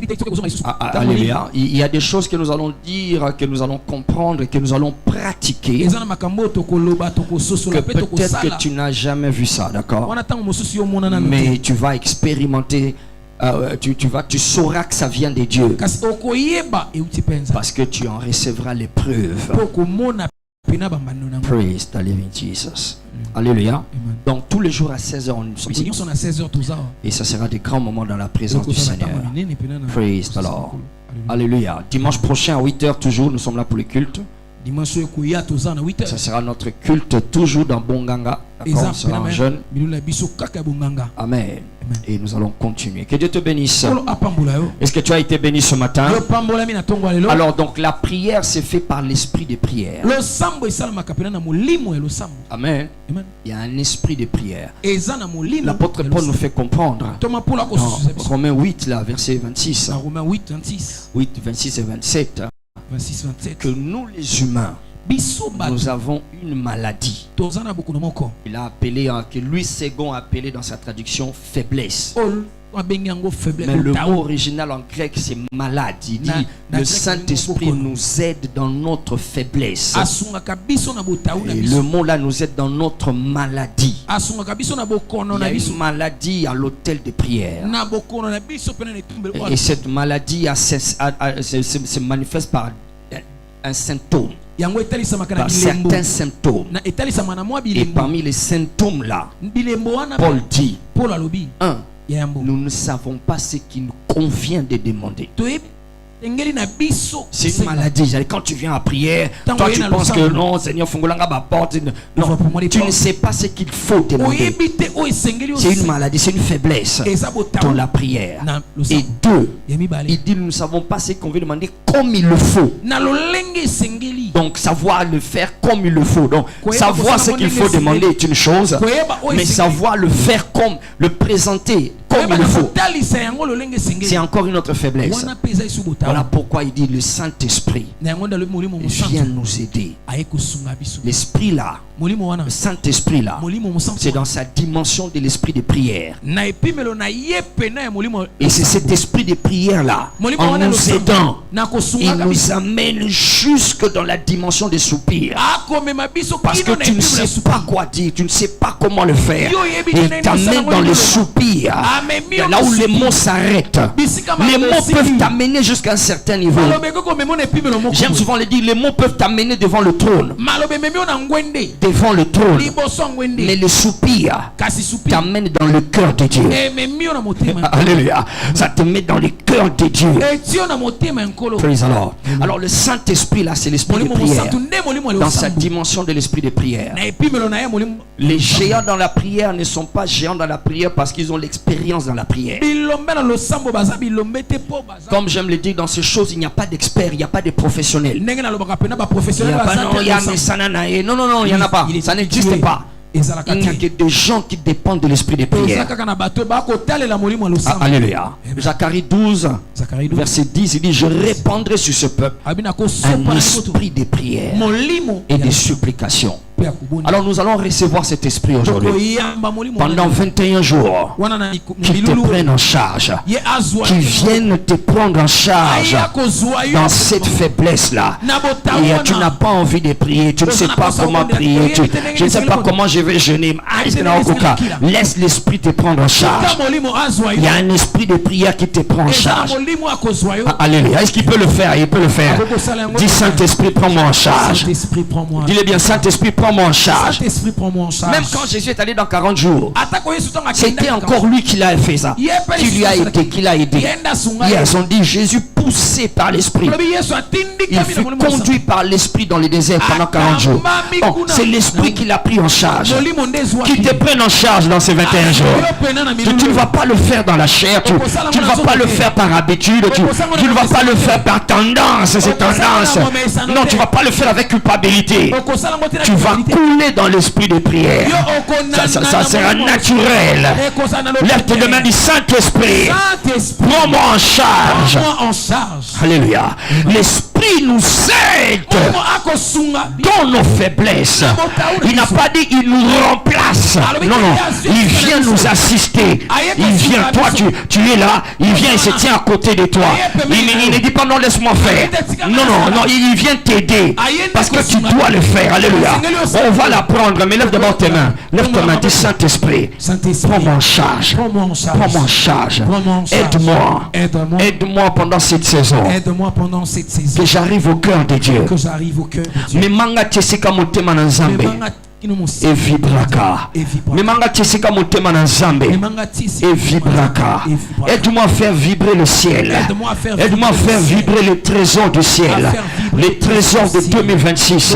Alléluia. Il y a des choses que nous allons dire, que nous allons comprendre, que nous allons pratiquer. Que peut-être que tu n'as jamais vu ça, d'accord? Mais tu vas expérimenter. Tu sauras que ça vient de Dieu. Parce que tu en recevras les preuves. Praise the living Jesus. Alléluia. Donc tous les jours à 16h nous sommes ici. Et ça sera des grands moments dans la présence du Seigneur. Praise the Lord. Alléluia. Dimanche prochain à 8h toujours, nous sommes là pour le culte. Ça sera notre culte toujours dans Bonganga. D'accord, on sera en jeûne. Amen. Et nous allons continuer. Que Dieu te bénisse. Est-ce que tu as été béni ce matin? Alors donc la prière c'est fait par l'esprit de prière. Amen. Il y a un esprit de prière. L'apôtre Paul nous fait comprendre dans Romains 8 là, verset 26. 8, 26 et 27. Que nous les humains, nous avons une maladie. Il a appelé, que Louis II a appelé dans sa traduction faiblesse. Mais le mot original en grec c'est malade. Il dit le Saint-Esprit nous aide dans notre faiblesse. Et le mot là nous aide dans notre maladie. Il y a une maladie à l'hôtel de prière. Et cette maladie se manifeste par un symptôme. Par certains symptômes. Et parmi les symptômes là, Paul dit 1. Nous ne savons pas ce qu'il nous convient de demander. C'est une maladie. Quand tu viens à prière, toi tu penses que non, Seigneur, non, tu ne sais pas ce qu'il faut demander. C'est une maladie, c'est une faiblesse dans la prière. Et 2, il dit nous ne savons pas ce qu'on veut demander comme il le faut. Donc savoir le faire comme il le faut. Donc savoir ce qu'il faut demander est une chose, mais savoir le faire comme, le présenter comme il le faut, c'est encore une autre faiblesse. Voilà pourquoi il dit le Saint-Esprit vient nous aider. L'esprit là, le Saint-Esprit là, c'est dans sa dimension de l'esprit de prière. Et c'est cet esprit de prière là, en nous aidant, il nous amène jusque dans la dimension des soupirs. Parce que tu ne sais pas quoi dire, tu ne sais pas comment le faire. Il t'amène dans les soupirs. Là où les mots s'arrêtent. Les mots peuvent t'amener jusqu'à un certain niveau. J'aime souvent le dire, les mots peuvent t'amener devant le trône. Devant le trône. Mais les soupirs t'amènent dans le cœur de Dieu. Alléluia. Ça te met dans le cœur de Dieu. Praise the Lord. Alors le Saint-Esprit là, c'est l'esprit de prière. Dans sa dimension de l'esprit de prière. Les géants dans la prière ne sont pas géants dans la prière parce qu'ils ont l'expérience dans la prière. Comme j'aime le dire dans ces choses, il n'y a pas d'experts, il n'y a pas de professionnels. Il n'y a pas non, il y a non, il n'y en a pas. Ça n'existe pas. Il n'y a que des gens qui dépendent de l'esprit de prière. Alléluia. Zacharie 12, verset 10, il dit je répandrai sur ce peuple un esprit de prière et de supplication. Alors nous allons recevoir cet esprit aujourd'hui pendant 21 jours qui te prennent en charge, qui viennent te prendre en charge dans cette faiblesse là. Et tu n'as pas envie de prier, tu ne sais pas comment prier, je ne sais pas comment je vais jeûner. Laisse l'esprit te prendre en charge. Il y a un esprit de prière qui te prend en charge. Alléluia. Est-ce qu'il peut le faire? Il peut le faire. Dis Saint-Esprit, prends-moi en charge. Dis-le bien, Saint-Esprit, prends-moi en charge. Même quand Jésus est allé dans 40 jours, c'était encore lui qui l'a fait ça, qui lui a aidé, qui l'a aidé. Ils ont dit Jésus poussé par l'esprit, il fut conduit par l'esprit dans le désert pendant 40 jours. C'est l'esprit qui l'a pris en charge, qui te prenne en charge dans ces 21 jours. Tu ne vas pas le faire dans la chair, tu ne vas pas le faire par habitude, tu ne vas pas le faire par tendance, c'est tendance. Non, tu ne vas pas le faire avec culpabilité. Tu vas couler dans l'esprit de prière. Ça sera naturel. Lève tes deux mains, dis Saint-Esprit, prends-moi en charge. Alléluia. L'esprit l'Esprit nous aide dans nos faiblesses. Il n'a pas dit il nous remplace. Non, non. Il vient nous assister. Il vient, toi tu es là. Il vient, il se tient à côté de toi. Il ne dit pas non, laisse-moi faire. Non, non, non. Il vient t'aider. Parce que tu dois le faire. Alléluia. On va l'apprendre. Mais lève d'abord tes mains. Lève tes mains. Dis Saint-Esprit. Prends-moi en charge. Prends-moi en charge. Aide-moi. Aide-moi pendant cette saison. Aide-moi pendant cette saison. Que j'arrive au cœur de Dieu. Que j'arrive au cœur de Dieu. Mais manga tesika motema na Nzambe. Et vibraka. Mais manga tesika motema na Nzambe. Et vibraka. Aide-moi à faire vibrer le ciel. Aide-moi à faire vibrer les trésors du ciel. Les trésors de 2026.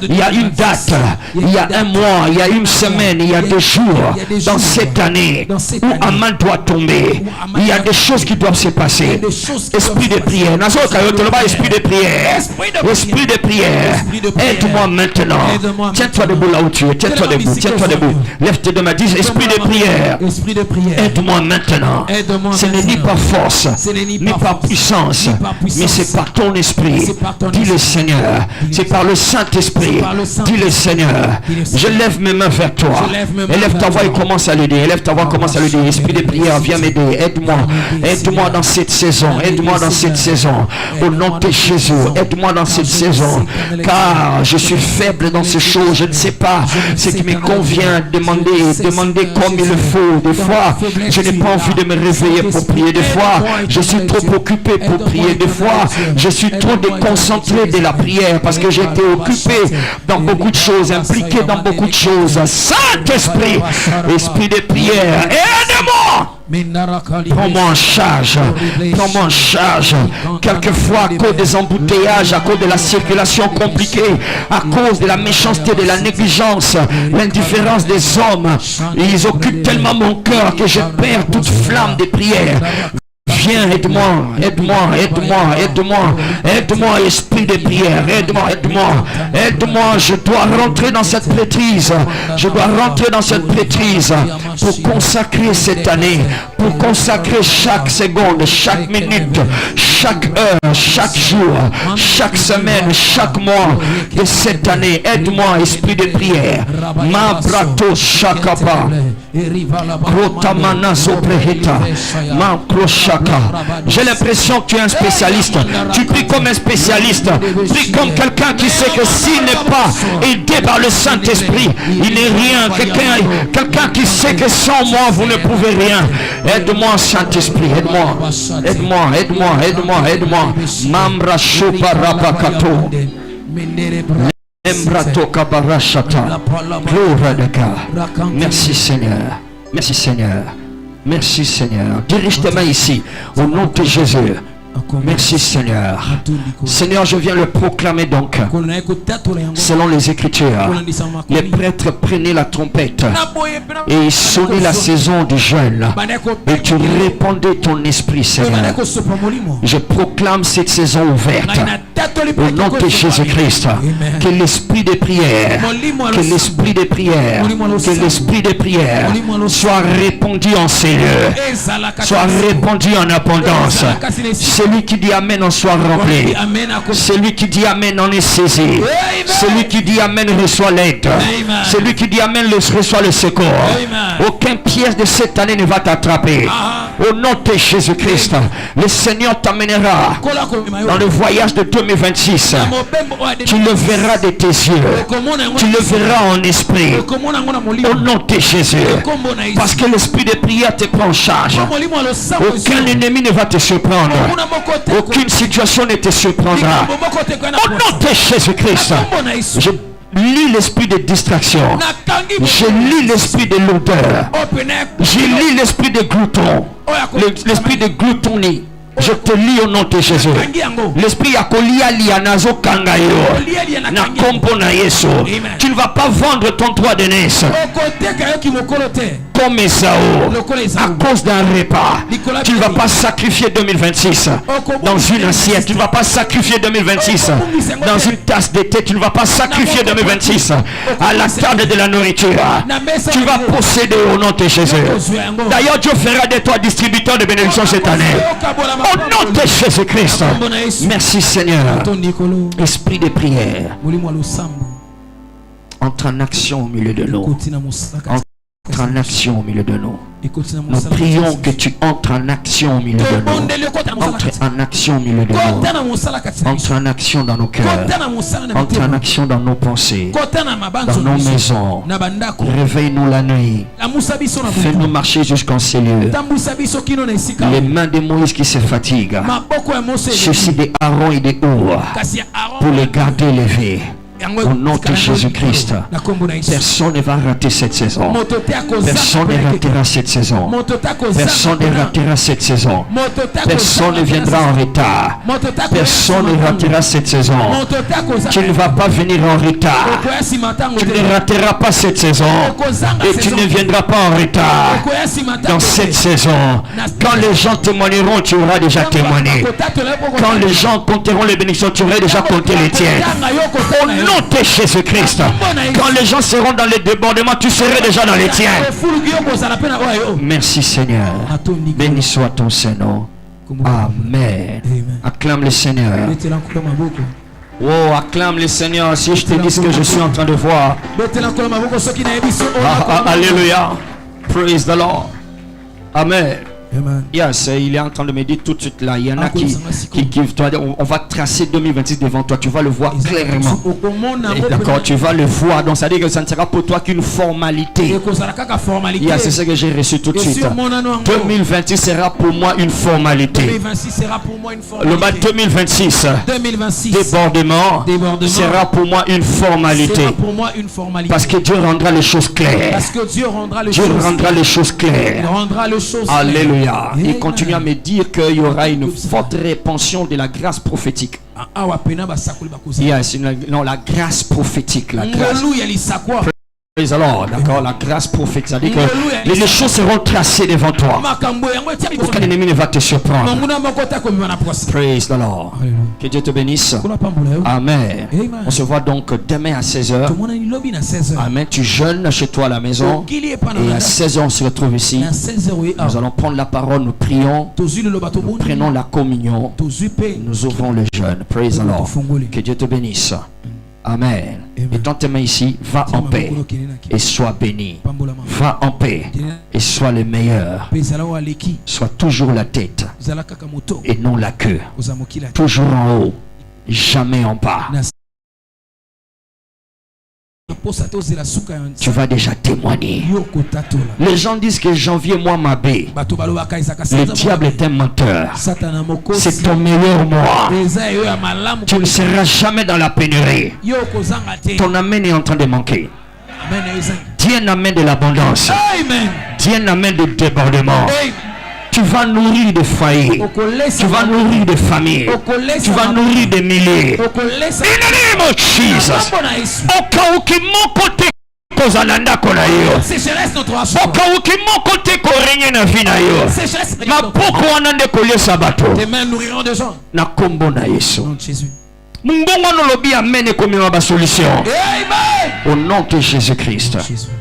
Il y a une date. Il y a un mois. Il y a une semaine. Il y a 2 jours. Dans cette année où Aman doit tomber. Il y a des choses qui doivent se passer. Esprit de prière. Esprit de prière. Esprit de prière. Aide-moi maintenant. Tiens-toi debout là où tu es. Tiens-toi debout. Tiens-toi debout. Lève tes deux mains. Dis esprit de prière. Aide-moi maintenant. Ce n'est ni par force, ni par puissance, mais c'est par ton esprit. Dis le Seigneur. C'est par le Saint-Esprit. Dis le Seigneur. Je lève mes mains vers toi. Élève ta voix et commence à l'aider. Élève ta voix, commence à l'aider. Esprit de prière, viens m'aider. Aide-moi. Aide-moi dans cette saison. Aide-moi dans cette saison. Au nom de Jésus. Aide-moi dans cette saison. Car je suis faible dans ces choses. Je ne sais pas ce qui me convient. Demander comme il le faut. Des fois, je n'ai pas envie de me réveiller pour prier. Des fois, je suis trop occupé pour prier. Des fois, je suis trop déconcentré de la prière parce que j'étais occupé dans beaucoup de choses, impliqué dans beaucoup de choses. Saint-Esprit, esprit de prière, aide-moi. Prends-moi en charge. Prends-moi en charge. Quelquefois, à cause des embouteillages, à cause de la circulation compliquée, à cause de la méchanceté, de la négligence, l'indifférence des hommes, ils occupent tellement mon cœur que je perds toute flamme de prière. Viens, aide-moi, aide-moi, aide-moi, aide-moi, aide-moi, esprit de prière, aide-moi, aide-moi, aide-moi, je dois rentrer dans cette prêtrise, je dois rentrer dans cette prêtrise pour consacrer cette année, pour consacrer chaque seconde, chaque minute, chaque heure, chaque jour, chaque semaine, chaque mois de cette année. Aide-moi, esprit de prière. Ma brato shakapa, rotamana soprehita, ma kroshaka. J'ai l'impression que tu es un spécialiste. Tu pries comme un spécialiste. Prie comme quelqu'un qui sait que s'il n'est pas aidé par le Saint-Esprit, il n'est rien. Quelqu'un qui sait que sans moi, vous ne pouvez rien. Aide-moi, Saint-Esprit. Aide-moi. Aide-moi, aide-moi, aide-moi, aide-moi. Mambra Shupa Rabakato. Embrato Kabarashata. Gloire de God. Merci Seigneur. Merci Seigneur. Merci Seigneur. Dirige tes mains ici. Au nom de Jésus. Merci Seigneur. Seigneur, je viens le proclamer donc. Selon les Écritures, les prêtres prenaient la trompette et sonnaient la saison du jeûne. Et tu répandais ton esprit, Seigneur. Je proclame cette saison ouverte. Au nom de Jésus-Christ. Que l'esprit de prière, que l'esprit de prière, que l'esprit de prière soit répandu en ces lieux. Soit répandu en abondance. Celui qui dit Amen en soit rempli. Celui qui dit Amen en est saisi. Celui qui dit Amen reçoit l'aide. Celui qui dit Amen reçoit le secours. Aucune pièce de cette année ne va t'attraper. Au nom de Jésus-Christ, le Seigneur t'amènera dans le voyage de 2026. Tu le verras de tes yeux. Tu le verras en esprit. Au nom de Jésus. Parce que l'esprit de prière te prend en charge. Aucun ennemi ne va te surprendre. Aucune situation ne te surprendra. Au nom de Jésus-Christ, je lis l'esprit de distraction. Je lis l'esprit de l'odeur. Je lis l'esprit de glouton. L'esprit de gloutonie. Je te lis au nom de Jésus. L'esprit a nazo kangayo. Na kombo na Yesu. Tu ne vas pas vendre ton droit de naissance. comme Esaü, à cause d'un repas. Tu ne vas pas sacrifier 2026 dans une assiette. Tu ne vas pas sacrifier 2026 dans une tasse de thé. Tu ne vas pas sacrifier 2026 à la table de la nourriture. Tu vas posséder au nom de Jésus. D'ailleurs, Dieu fera de toi distributeur de bénédictions cette année. Au nom de Jésus-Christ. Merci Seigneur. Esprit de prière. Entre en action au milieu de nous. Entre en action au milieu de nous. Nous prions que tu entres en action au milieu de nous. Entre en action au milieu de nous. Entre en action dans nos cœurs. Entre en action dans nos pensées. Dans nos maisons. Réveille-nous la nuit. Fais-nous marcher jusqu'en ces lieux. Les mains de Moïse qui se fatiguent. Ceux-ci des Aaron et des Our. Pour les garder levés. Au nom de Jésus-Christ, personne ne va rater cette saison. Personne ne ratera cette saison. Personne ne ratera cette saison. Personne ne viendra en retard. Personne ne ratera cette saison. Tu ne vas pas venir en retard. Tu ne rateras pas cette saison. Et tu ne viendras pas en retard dans cette saison. Quand les gens témoigneront, tu auras déjà témoigné. Quand les gens compteront les bénédictions, tu auras déjà compté les tiennes. Au nom de Jésus-Christ. Quand les gens seront dans les débordements, tu serais déjà dans les tiens. Merci Seigneur. Béni soit ton Saint-Nom. Amen. Acclame le Seigneur. Oh, acclame le Seigneur. Si je te dis ce que je suis en train de voir. Alléluia. Praise the Lord. Amen. Yes, il est en train de me dire tout de suite là. Il y en a qui on va tracer 2026 devant toi. Tu vas le voir clairement. D'accord, tu vas le voir. Donc ça veut dire que ça ne sera pour toi qu'une formalité. Yes, c'est ce que j'ai reçu tout de suite. 2026 sera pour moi une formalité. Le bas 2026, débordement sera pour moi une formalité. Parce que Dieu rendra les choses claires. Dieu rendra les choses claires. Alléluia. Il continue à me dire qu'il y aura une forte répansion de la grâce prophétique. Yes, non, la grâce prophétique. La grâce. Alors, d'accord, la grâce prophétique, c'est-à-dire que les choses seront tracées devant toi. Aucun ennemi ne va te surprendre. Praise the Lord. Que Dieu te bénisse. Amen. On se voit donc demain à 16h. Amen. Tu jeûnes chez toi à la maison. Et à 16h, on se retrouve ici. Nous allons prendre la parole, nous prions. Nous prenons la communion. Nous ouvrons le jeûne. Praise the Lord. Que Dieu te bénisse. Amen. Et dans tes mains ici, va en paix et sois béni. Va en paix et sois le meilleur. Sois toujours la tête et non la queue. Toujours en haut, jamais en bas. Tu vas déjà témoigner. Les gens disent que janvier mois m'a bé. Le diable est un menteur. C'est ton meilleur mois. Tu ne seras jamais dans la pénurie. Ton amen est en train de manquer. Dis un amen de l'abondance. Dis un amen de débordement. Tu vas nourrir des foyers. Tu vas nourrir des familles. Tu vas nourrir des milliers. In the name of Jesus. Okauki moko te kozalanda kona yo. Okauki moko te korenye na vina yo. Mapoko wana nde kolesa bato. Tes mains nourriront des gens. Na kombo na Yesu. Au nom de Jésus. Mbongo no lobi amene komi ma solution. Au nom de Jésus-Christ.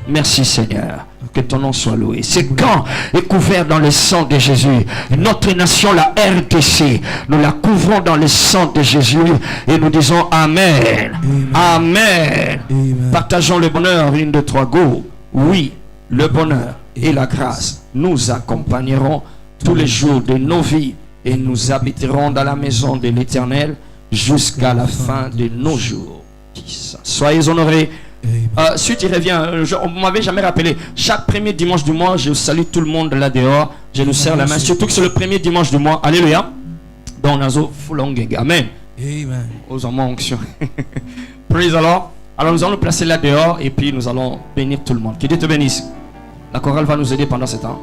Merci Seigneur. Que ton nom soit loué. Ce camp est couvert dans le sang de Jésus. Notre nation, la RTC, nous la couvrons dans le sang de Jésus et nous disons Amen. Amen. Amen. Partageons le bonheur, 1, 2, 3, go. Oui, le bonheur et la grâce nous accompagneront tous les jours de nos vies et nous habiterons dans la maison de l'Éternel jusqu'à la fin de nos jours. Soyez honorés. Si tu reviens, on ne m'avait jamais rappelé. Chaque premier dimanche du mois, je salue tout le monde là dehors. Je nous serre la main, surtout que c'est le premier dimanche du mois. Alléluia. Donc, Nazo Fulongeng. Amen. Amen. Aux onction. Praise the Lord. Alors, nous allons nous placer là dehors et puis nous allons bénir tout le monde. Que Dieu te bénisse. La chorale va nous aider pendant ce temps.